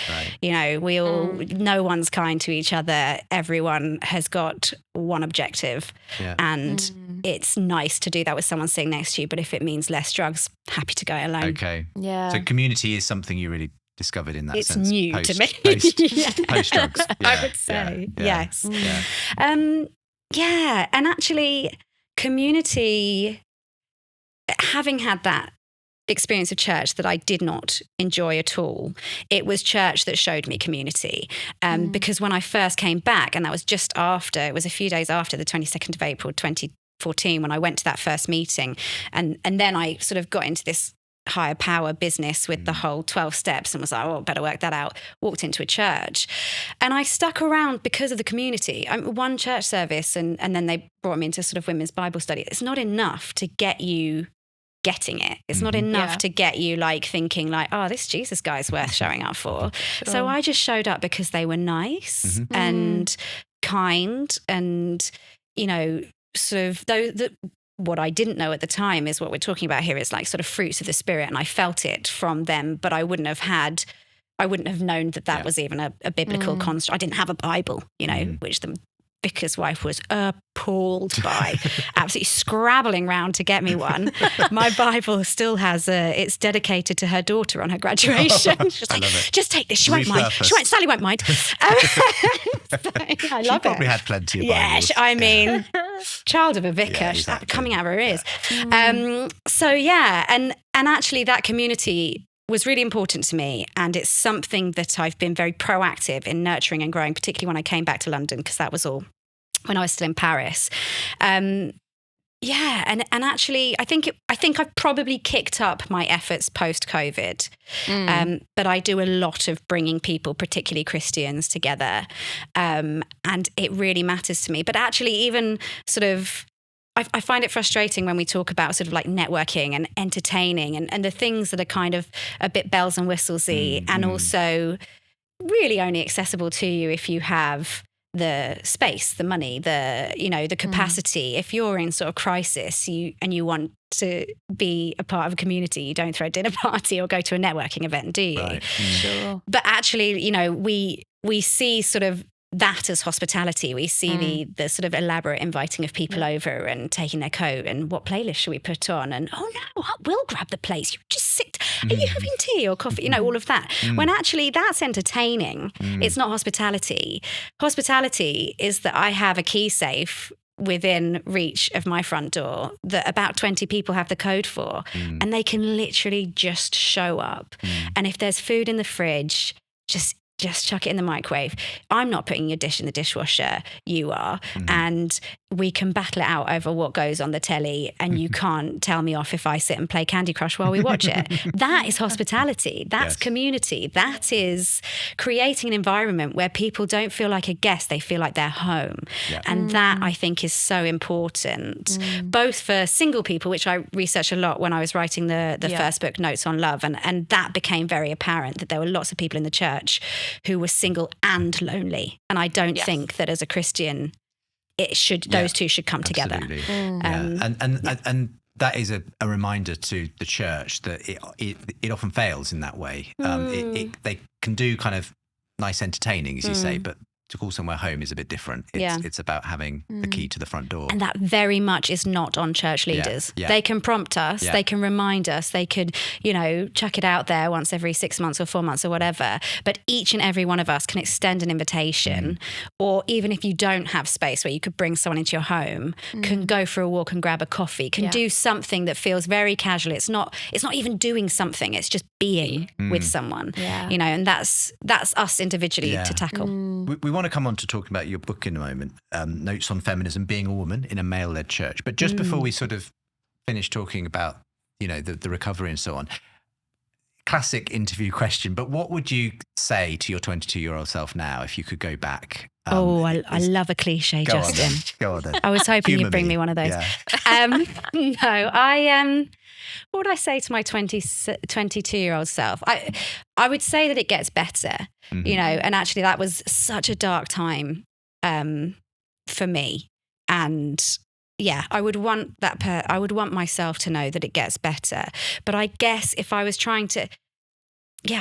We all, no one's kind to each other. Everyone has got one objective, and it's nice to do that with someone sitting next to you, but if it means less drugs, happy to go it alone. Okay. Yeah. So community is something you really discovered in that sense. It's new to me. Post drugs. I would say. Yes. And actually community, having had that experience of church that I did not enjoy at all. It was church that showed me community. Because when I first came back, and that was it was a few days after the 22nd of April, 2014, when I went to that first meeting. And then I sort of got into this higher power business with the whole 12 steps and was like, oh, better work that out. Walked into a church and I stuck around because of the community. One church service and then they brought me into sort of women's Bible study. It's not enough to get you getting it. It's not enough to get you like thinking like, oh, this Jesus guy's worth showing up for. Sure. So I just showed up because they were nice and kind and, you know, sort of what I didn't know at the time is what we're talking about here is like sort of fruits of the Spirit, and I felt it from them, but I wouldn't have known that was even a biblical construct. I didn't have a Bible, you know, which the vicar's wife was appalled by, absolutely scrabbling round to get me one. My Bible still has it's dedicated to her daughter on her graduation. She's like, just take this. She won't mind. Sally won't mind. I love she probably had plenty of Bibles. Yeah, I mean, child of a vicar, exactly. Coming out of her ears. So yeah, and actually that community was really important to me, and it's something that I've been very proactive in nurturing and growing, particularly when I came back to London, because that was all when I was still in Paris. And actually I think I've probably kicked up my efforts post-COVID, but I do a lot of bringing people, particularly Christians, together, and it really matters to me. But actually even sort of I find it frustrating when we talk about sort of like networking and entertaining and the things that are kind of a bit bells and whistlesy and also really only accessible to you if you have the space, the money, the capacity. If you're in sort of crisis and you want to be a part of a community, you don't throw a dinner party or go to a networking event, do you? Right. Sure. But actually, you know, we see sort of that as hospitality. We see the sort of elaborate inviting of people over and taking their coat and what playlist should we put on, and oh no, we'll grab the place, you just sit, are you having tea or coffee, you know, all of that, when actually that's entertaining. It's not hospitality. Hospitality is that I have a key safe within reach of my front door that about 20 people have the code for, and they can literally just show up, and if there's food in the fridge, just chuck it in the microwave. I'm not putting your dish in the dishwasher, you are. And we can battle it out over what goes on the telly, and you can't tell me off if I sit and play Candy Crush while we watch it. That is hospitality. That's community. That is creating an environment where people don't feel like a guest, they feel like they're home. Yeah. And that, I think, is so important, both for single people, which I researched a lot when I was writing the first book, Notes on Love, and that became very apparent that there were lots of people in the church who were single and lonely. And I don't think that as a Christian, those two should come together. And that is a reminder to the church that it often fails in that way. They can do kind of nice entertaining, as you say, but to call somewhere home is a bit different. It's about having the key to the front door. And that very much is not on church leaders. Yeah. They can prompt us, they can remind us, they could, you know, chuck it out there once every 6 months or 4 months or whatever. But each and every one of us can extend an invitation, or even if you don't have space where you could bring someone into your home, can go for a walk and grab a coffee, can do something that feels very casual. It's not even doing something, it's just being with someone, you know, and that's us individually to tackle. We want to come on to talking about your book in a moment, Notes on Feminism, Being a Woman in a Male-Led Church. But just before we sort of finish talking about, you know, the recovery and so on, classic interview question, but what would you say to your 22-year-old self now if you could go back? I love a cliche, Justin. Go on then. I was hoping you'd bring me one of those. Yeah. What would I say to my 22-year-old self? I would say that it gets better, you know, and actually that was such a dark time for me. And I would want I would want myself to know that it gets better. But I guess if I was trying to,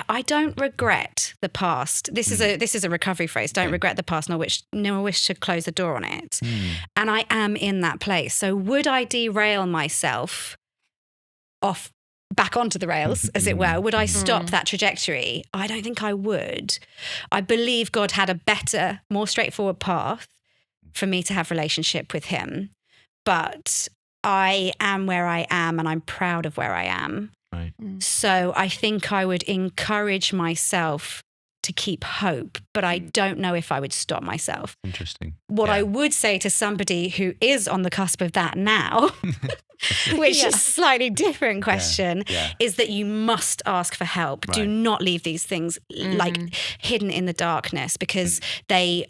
I don't regret the past. This is a recovery phrase. Don't regret the past, nor wish to close the door on it. And I am in that place. So would I derail myself back onto the rails, as it were? Would I stop that trajectory? I don't think I would. I believe God had a better, more straightforward path for me to have relationship with him. But I am where I am, and I'm proud of where I am. Right. So I think I would encourage myself to keep hope, but I don't know if I would stop myself. Interesting. What I would say to somebody who is on the cusp of that now, which is a slightly different question, is that you must ask for help. Right. Do not leave these things like hidden in the darkness, because they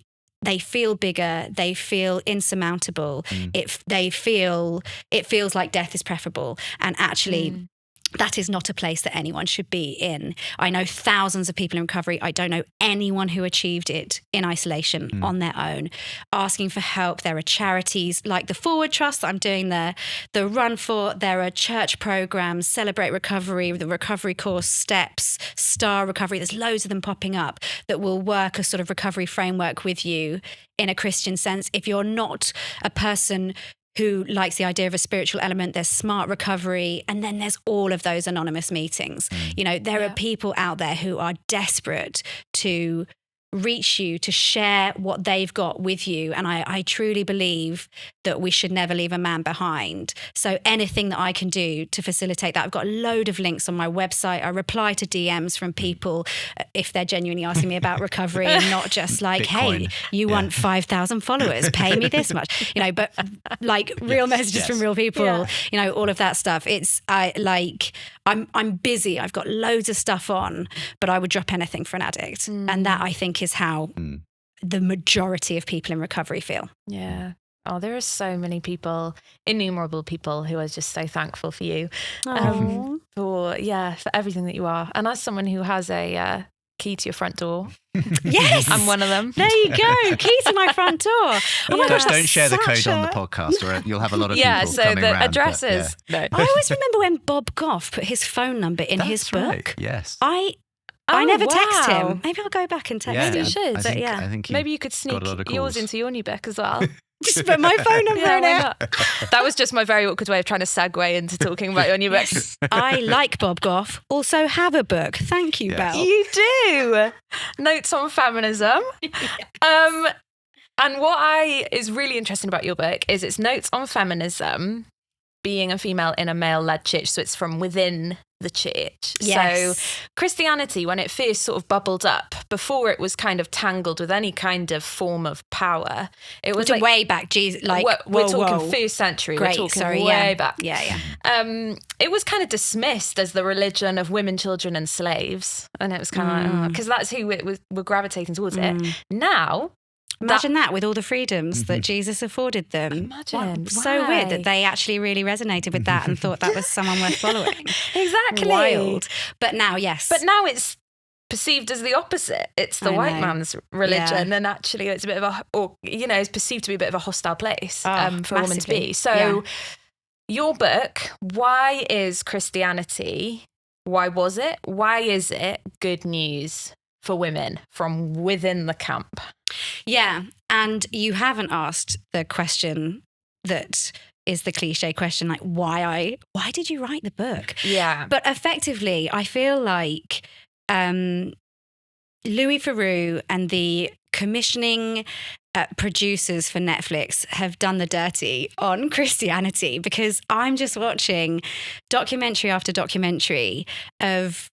feel bigger, they feel insurmountable. It feels like death is preferable, and actually that is not a place that anyone should be in. I know thousands of people in recovery. I don't know anyone who achieved it in isolation on their own. Asking for help. There are charities like the Forward Trust that I'm doing the run for. There are church programs, Celebrate Recovery, the Recovery Course, Steps, Star Recovery. There's loads of them popping up that will work a sort of recovery framework with you in a Christian sense. If you're not a person who likes the idea of a spiritual element, there's Smart Recovery, and then there's all of those anonymous meetings. You know, there are people out there who are desperate to reach you, to share what they've got with you. And I truly believe that we should never leave a man behind. So anything that I can do to facilitate that, I've got a load of links on my website. I reply to DMs from people if they're genuinely asking me about recovery, and not just like, Bitcoin. Hey, you want 5,000 followers, pay me this much, you know, but like real messages from real people, you know, all of that stuff. I'm busy. I've got loads of stuff on, but I would drop anything for an addict. And that, I think, is how the majority of people in recovery feel. Yeah. Oh, there are so many people, innumerable people, who are just so thankful for you, for everything that you are. And as someone who has a key to your front door, yes, I'm one of them. There you go, key to my front door. Oh my gosh, don't share the code on the podcast, or you'll have a lot of people coming around. Yeah, so the addresses. No. I always remember when Bob Goff put his phone number in his book. Right. Yes. I never text him. Maybe I'll go back and text him. Maybe you should. I think maybe you could sneak yours into your new book as well. Just put my phone number in it. That was just my very awkward way of trying to segue into talking about your new book. I like Bob Goff. Also have a book. Thank you, Belle. You do. Notes on Feminism. And what is really interesting about your book is it's notes on feminism, being a female in a male-led church. So it's from within the church. Yes. So Christianity, when it first sort of bubbled up, before it was kind of tangled with any kind of form of power, it was like way back. Jesus, like we're talking first century. Great, we're talking way back. Yeah. It was kind of dismissed as the religion of women, children, and slaves, and it was kind of like, because that's who we're gravitating towards it now. Imagine that with all the freedoms that Jesus afforded them. Imagine. So weird that they actually really resonated with that and thought that was someone worth following. Exactly. Wild. But now, yes. But now it's perceived as the opposite. It's the white man's religion, and actually it's a bit of it's perceived to be a bit of a hostile place for a woman to be. So your book, why is Christianity, why is it good news for women from within the camp? Yeah, and you haven't asked the question that is the cliche question, like why did you write the book? Yeah. But effectively, I feel like Louis Theroux and the commissioning producers for Netflix have done the dirty on Christianity, because I'm just watching documentary after documentary of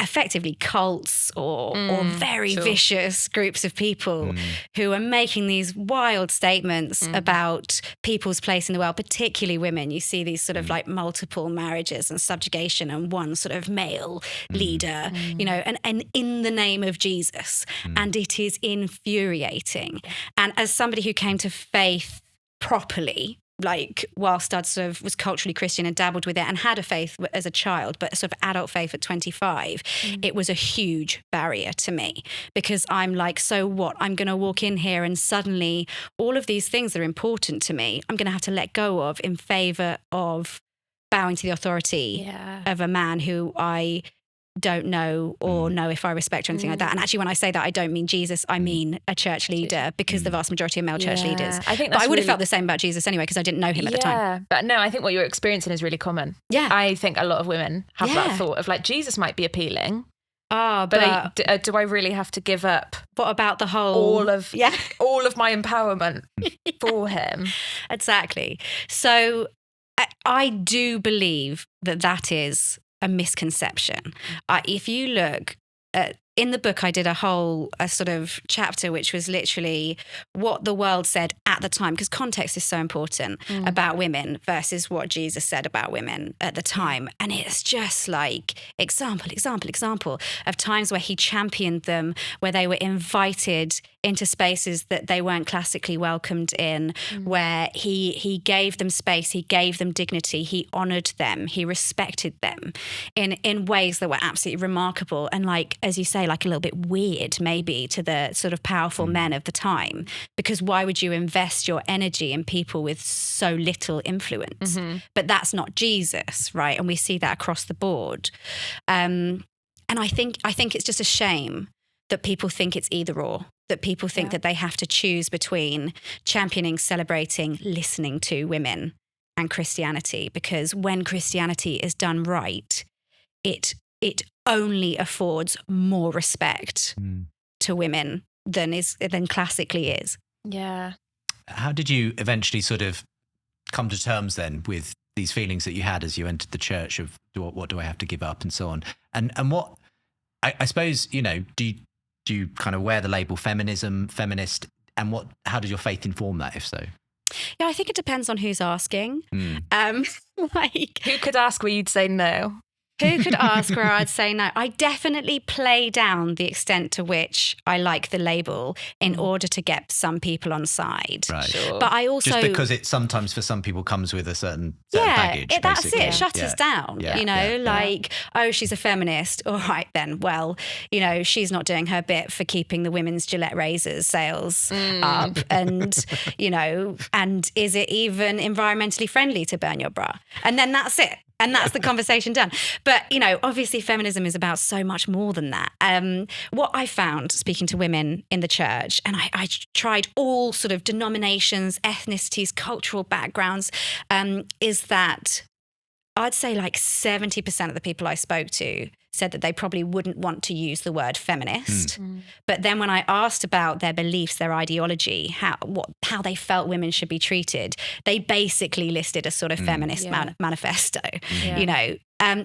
effectively cults or very vicious groups of people who are making these wild statements about people's place in the world, particularly women. You see these sort of like multiple marriages and subjugation and one sort of male leader, you know, and in the name of Jesus. And it is infuriating. And as somebody who came to faith properly, like whilst I'd sort of was culturally Christian and dabbled with it and had a faith as a child, but sort of adult faith at 25, it was a huge barrier to me, because I'm like, so what? I'm going to walk in here and suddenly all of these things that are important to me, I'm going to have to let go of in favour of bowing to the authority of a man who I don't know or know if I respect or anything like that. And actually, when I say that, I don't mean Jesus, I mean a church leader, because the vast majority of male church leaders. I think but I would have felt the same about Jesus anyway, because I didn't know him at the time. Yeah, but no, I think what you're experiencing is really common. Yeah. I think a lot of women have that thought of like, Jesus might be appealing. But do I really have to give up? What about the whole all of my empowerment for him? Exactly. So I do believe that is a misconception. If you look in the book, I did a sort of chapter which was literally what the world said at the time, because context is so important, about women versus what Jesus said about women at the time. And it's just like example of times where he championed them, where they were invited into spaces that they weren't classically welcomed in, where he gave them space, he gave them dignity, he honoured them, he respected them in ways that were absolutely remarkable. And like, as you say, like a little bit weird maybe to the sort of powerful men of the time, because why would you invest your energy in people with so little influence? But that's not Jesus, right? And we see that across the board. And I think it's just a shame that people think it's either or, that people think that they have to choose between championing, celebrating, listening to women and Christianity, because when Christianity is done right, it only affords more respect to women than classically is. Yeah. How did you eventually sort of come to terms then with these feelings that you had as you entered the church of what do I have to give up and so on? And what I suppose, you know, do you kind of wear the label feminism, feminist, and how does your faith inform that, if so? Yeah, I think it depends on who's asking. Like, who could ask where you'd say no? Who could ask where I'd say no? I definitely play down the extent to which I like the label in order to get some people on side. Right. Sure. But I also... Just because it sometimes for some people comes with a certain baggage, that's basically. it. Shut us down, you know, like, oh, she's a feminist. All right, then. Well, you know, she's not doing her bit for keeping the women's Gillette razors sales up. And, you know, and is it even environmentally friendly to burn your bra? And then that's it. And that's the conversation done. But, you know, obviously feminism is about so much more than that. What I found speaking to women in the church, and I tried all sort of denominations, ethnicities, cultural backgrounds, is that I'd say like 70% of the people I spoke to said that they probably wouldn't want to use the word feminist. But then when I asked about their beliefs, their ideology, how they felt women should be treated, they basically listed a sort of feminist manifesto, you know.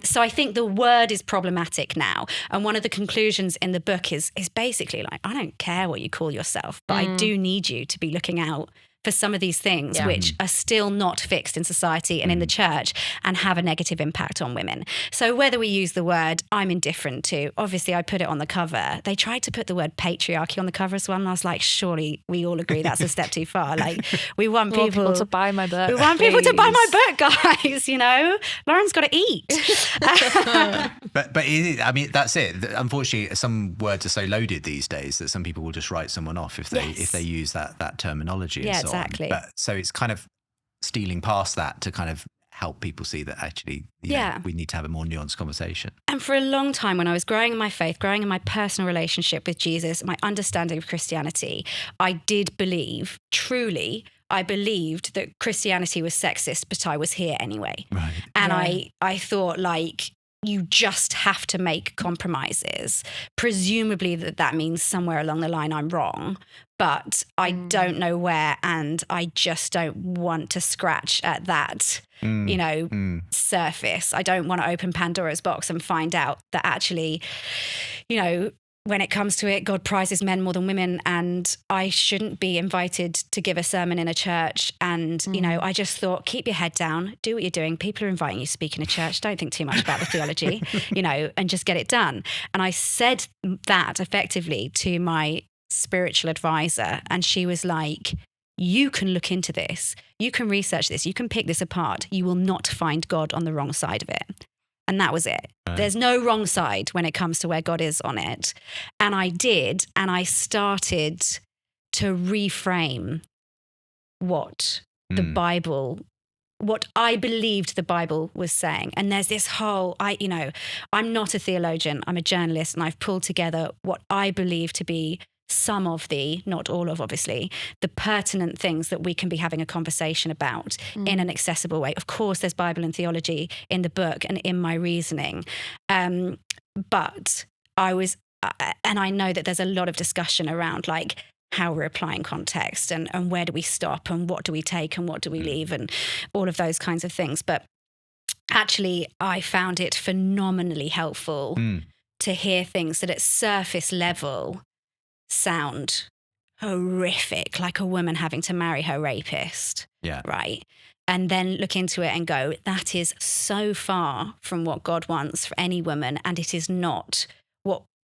So I think the word is problematic now. And one of the conclusions in the book is basically like, I don't care what you call yourself, but I do need you to be looking out for some of these things which are still not fixed in society and in the church and have a negative impact on women. So whether we use the word, I'm indifferent to, obviously I put it on the cover. They tried to put the word patriarchy on the cover as well. And I was like, surely we all agree that's a step too far. Like, we want people to buy my book. We want people to buy my book, guys, you know? Lauren's got to eat. But I mean, that's it. Unfortunately, some words are so loaded these days that some people will just write someone off if they use that terminology and so on. Exactly. But so it's kind of stealing past that to kind of help people see that actually, you know, we need to have a more nuanced conversation. And for a long time, when I was growing in my faith, growing in my personal relationship with Jesus, my understanding of Christianity, I did believe, truly, I believed that Christianity was sexist, but I was here anyway. Right. And I thought, like, you just have to make compromises. Presumably that means somewhere along the line I'm wrong, but I don't know where, and I just don't want to scratch at that, you know, surface. I don't want to open Pandora's box and find out that actually, you know, when it comes to it, God prizes men more than women, and I shouldn't be invited to give a sermon in a church. And, you know, I just thought, keep your head down, do what you're doing. People are inviting you to speak in a church. Don't think too much about the theology, you know, and just get it done. And I said that effectively to my spiritual advisor, and she was like, you can look into this, you can research this, you can pick this apart. You will not find God on the wrong side of it. And that was it. Right. There's no wrong side when it comes to where God is on it. And I did, and I started to reframe what the Bible, what I believed the Bible was saying. And there's this whole, I'm not a theologian, I'm a journalist, and I've pulled together what I believe to be some of the, not all of obviously, the pertinent things that we can be having a conversation about in an accessible way. Of course, there's Bible and theology in the book and in my reasoning. But I was, and I know that there's a lot of discussion around like how we're applying context and where do we stop and what do we take and what do we leave and all of those kinds of things. But actually, I found it phenomenally helpful to hear things that at surface level sound horrific, like a woman having to marry her rapist. Yeah. Right. And then look into it and go, that is so far from what God wants for any woman. And it is not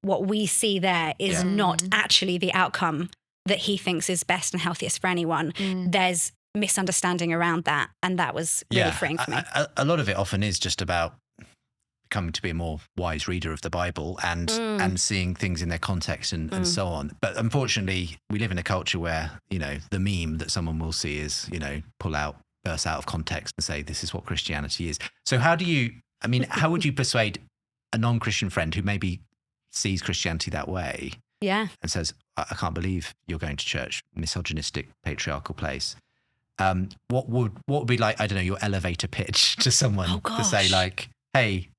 what we see there is not actually the outcome that he thinks is best and healthiest for anyone. There's misunderstanding around that. And that was really freeing for me. A lot of it often is just about coming to be a more wise reader of the Bible and seeing things in their context and so on. But unfortunately, we live in a culture where, the meme that someone will see is, burst out of context and say, this is what Christianity is. So how would you persuade a non-Christian friend who maybe sees Christianity that way? Yeah. And says, I can't believe you're going to church, misogynistic, patriarchal place. What would be like, I don't know, your elevator pitch to someone to say like, hey,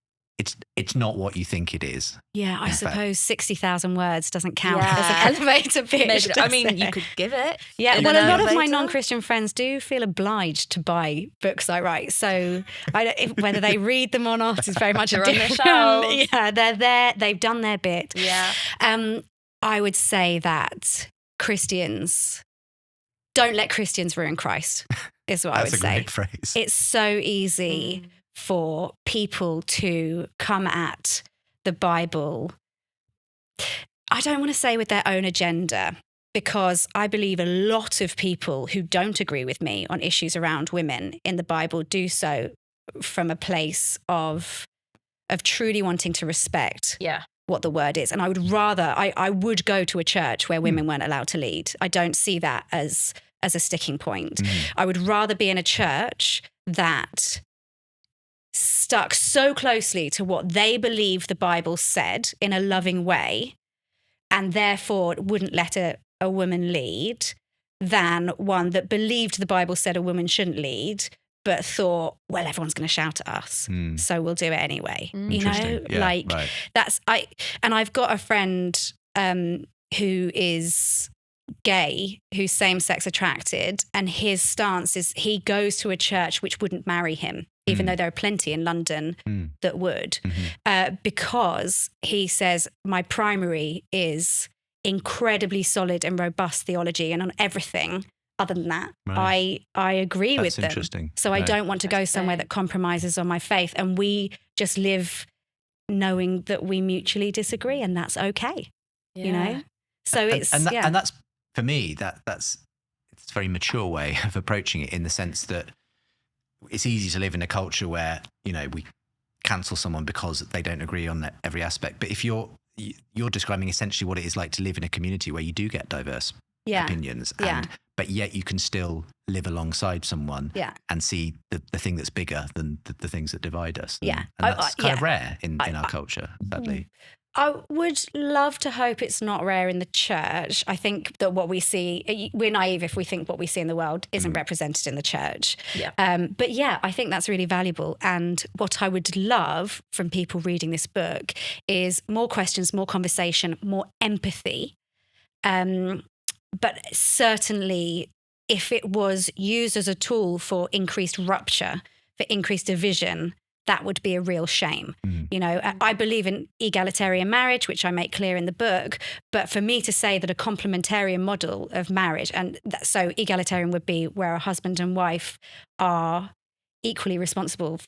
it's not what you think it is. Yeah, I suppose 60,000 words doesn't count as an elevator pitch. You could give it. Yeah, well, a lot of my non-Christian friends do feel obliged to buy books I write. So whether they read them or not is very much a different. Yeah, they're there. They've done their bit. Yeah. I would say that Christians, don't let Christians ruin Christ, is what I would say. That's a great phrase. It's so easy for people to come at the Bible, I don't want to say with their own agenda, because I believe a lot of people who don't agree with me on issues around women in the Bible do so from a place of truly wanting to respect what the word is. And I would rather, I would go to a church where women weren't allowed to lead. I don't see that as a sticking point. I would rather be in a church that stuck so closely to what they believed the Bible said in a loving way, and therefore wouldn't let a woman lead, than one that believed the Bible said a woman shouldn't lead, but thought, well, everyone's going to shout at us, so we'll do it anyway. And I've got a friend who is gay, who's same-sex attracted, and his stance is he goes to a church which wouldn't marry him, even though there are plenty in London that would, because he says, my primary is incredibly solid and robust theology, and on everything other than that, I agree with them. Interesting. So I don't want to go somewhere that compromises on my faith, and we just live knowing that we mutually disagree, and that's okay, So it's that's for me it's a very mature way of approaching it, in the sense that it's easy to live in a culture where, we cancel someone because they don't agree on every aspect. But if you're describing essentially what it is like to live in a community where you do get diverse opinions, but yet you can still live alongside someone and see the thing that's bigger than the things that divide us. And that's kind of rare in our culture, sadly. I would love to hope it's not rare in the church. I think that what we see, we're naive if we think what we see in the world isn't represented in the church. But I think that's really valuable. And what I would love from people reading this book is more questions, more conversation, more empathy. But certainly if it was used as a tool for increased rupture, for increased division, that would be a real shame. I believe in egalitarian marriage, which I make clear in the book. But for me to say that a complementarian model of marriage, so egalitarian would be where a husband and wife are equally responsible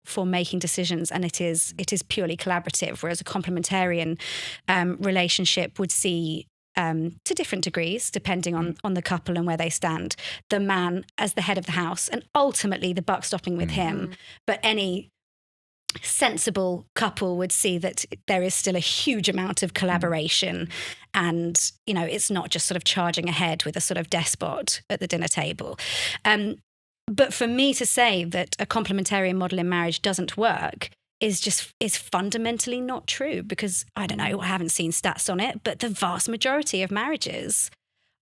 for making decisions, and it is purely collaborative. Whereas a complementarian relationship would see, to different degrees, depending on the couple and where they stand, the man as the head of the house, and ultimately the buck stopping with him. But any sensible couple would see that there is still a huge amount of collaboration, and it's not just sort of charging ahead with a sort of despot at the dinner table. But for me to say that a complementarian model in marriage doesn't work is fundamentally not true, because I don't know, I haven't seen stats on it, but the vast majority of marriages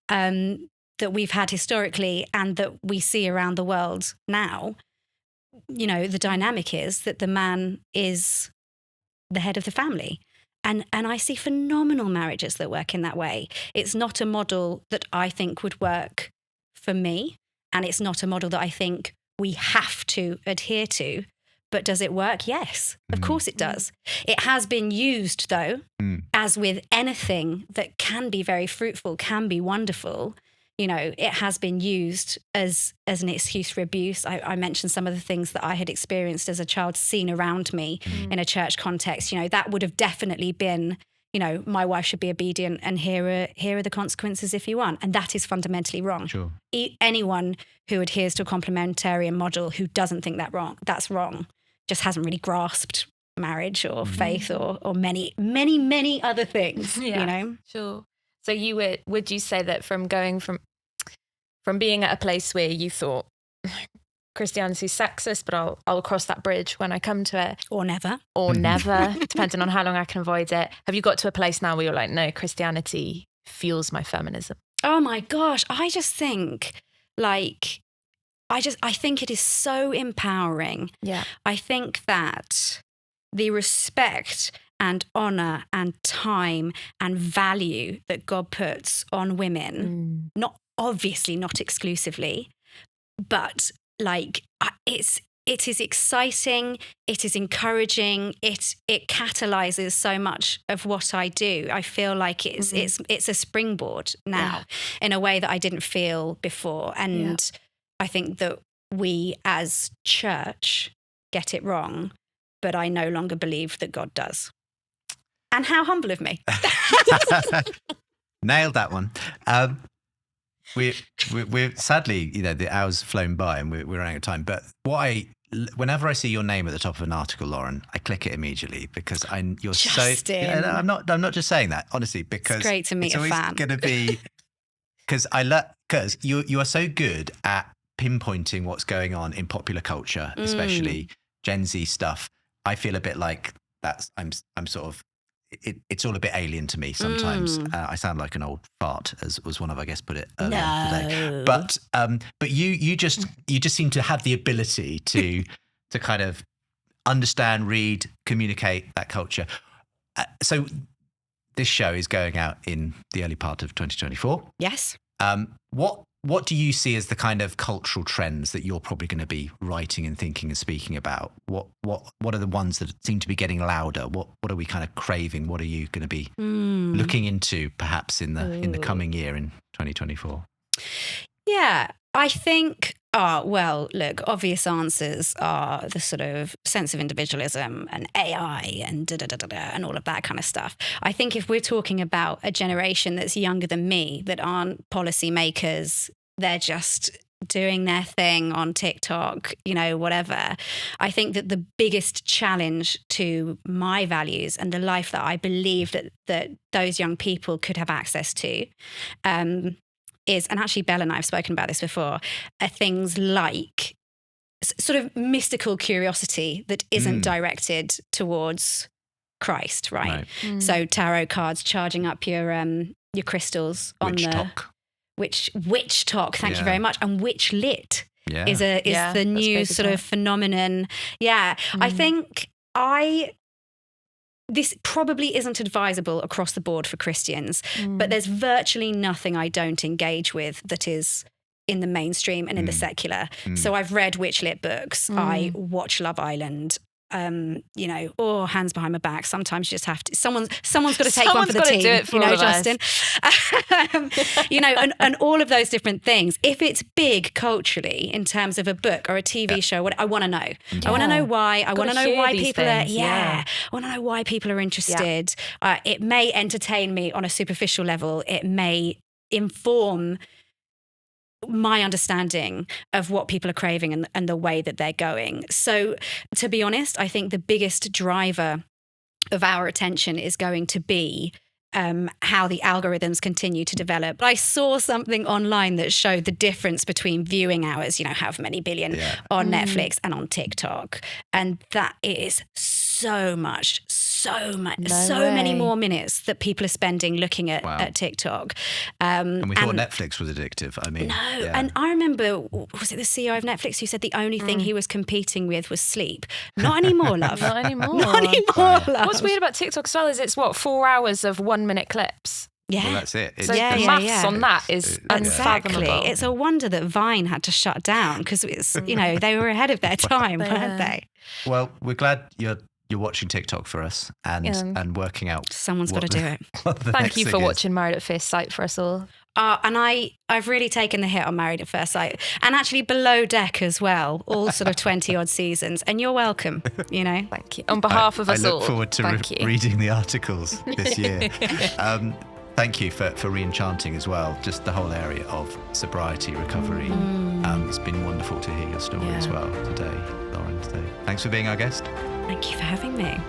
that we've had historically and that we see around the world now, the dynamic is that the man is the head of the family. And I see phenomenal marriages that work in that way. It's not a model that I think would work for me. And it's not a model that I think we have to adhere to. But does it work? Yes, of course it does. It has been used, though, as with anything that can be very fruitful, can be wonderful. You know, it has been used as an excuse for abuse. I mentioned some of the things that I had experienced as a child, seen around me in a church context. You know, that would have definitely been, you know, my wife should be obedient, and here are the consequences if you want. And that is fundamentally wrong. Sure. Anyone who adheres to a complementarian model who doesn't think that's wrong, just hasn't really grasped marriage or faith or many, many, many other things, you know? Sure. So would you say that from going from being at a place where you thought Christianity's sexist, but I'll cross that bridge when I come to it. Or never, depending on how long I can avoid it. Have you got to a place now where you're like, no, Christianity fuels my feminism? Oh my gosh. I just think I think it is so empowering. Yeah. I think that the respect and honor and time and value that God puts on women, not exclusively, but like it is exciting, it is encouraging, it catalyzes so much of what I do. I feel like it's a springboard now in a way that I didn't feel before. And I think that we as church get it wrong, but I no longer believe that God does. And how humble of me. Nailed that one. We're sadly, you know, the hour's flown by and we're running out of time. But whenever I see your name at the top of an article, Lauren, I click it immediately because you're Justin. so. Yeah, I'm not just saying that, honestly, because it's great to meet it's a always fan. going to be because you are so good at pinpointing what's going on in popular culture, especially Gen Z stuff. I feel a bit like I'm sort of. It's all a bit alien to me sometimes. I sound like an old fart, as was one of our guests put it earlier today. But you just seem to have the ability to kind of understand, read, communicate that culture. So this show is going out in the early part of 2024. Yes. What do you see as the kind of cultural trends that you're probably going to be writing and thinking and speaking about? What are the ones that seem to be getting louder? What are we kind of craving? What are you going to be looking into perhaps in the coming year in 2024? Yeah, I think, look, obvious answers are the sort of sense of individualism and AI and and all of that kind of stuff. I think if we're talking about a generation that's younger than me, that aren't policymakers, they're just doing their thing on TikTok, you know, whatever. I think that the biggest challenge to my values and the life that I believe that those young people could have access to is, and actually Belle and I have spoken about this before, are things like sort of mystical curiosity that isn't directed towards Christ, right? So tarot cards, charging up your crystals on witch talk. Thank you very much. And witch lit is the new sort of phenomenon. Yeah, I think this probably isn't advisable across the board for Christians, but there's virtually nothing I don't engage with that is in the mainstream and in the secular. So I've read witch-lit books. I watch Love Island. You know, or hands behind my back. Sometimes you just have to. Someone's got to take one for the team. Do it for you know, all of Justin. You know, and all of those different things. If it's big culturally in terms of a book or a TV show, I want to know. I want to know why. I want to know why people are. I want to know why people are interested. It may entertain me on a superficial level. It may inform my understanding of what people are craving and the way that they're going. So to be honest, I think the biggest driver of our attention is going to be how the algorithms continue to develop. I saw something online that showed the difference between viewing hours, you know, however many billion on Netflix and on TikTok. And that is so many more minutes that people are spending looking at TikTok. And we thought Netflix was addictive. I mean, and I remember, was it the CEO of Netflix who said the only thing he was competing with was sleep? Not anymore, love. Not anymore. Not anymore, love. What's weird about TikTok as well is it's 4 hours of 1 minute clips. Yeah. Well, that's it. So Yeah, the yeah, maths yeah. on that is Exactly. unfathomable. It's a wonder that Vine had to shut down because it's, they were ahead of their time, They weren't were. they? Well, we're glad you're watching TikTok for us and working out. Someone's got to do it. Thank you for watching Married at First Sight for us all. And I've really taken the hit on Married at First Sight, and actually Below Deck as well, all sort of 20 odd seasons. And you're welcome, Thank you. On behalf of us all. I look forward to reading the articles this year. Thank you for Re-Enchanting as well, just the whole area of sobriety, recovery. It's been wonderful to hear your story as well today, Lauren. So thanks for being our guest. Thank you for having me.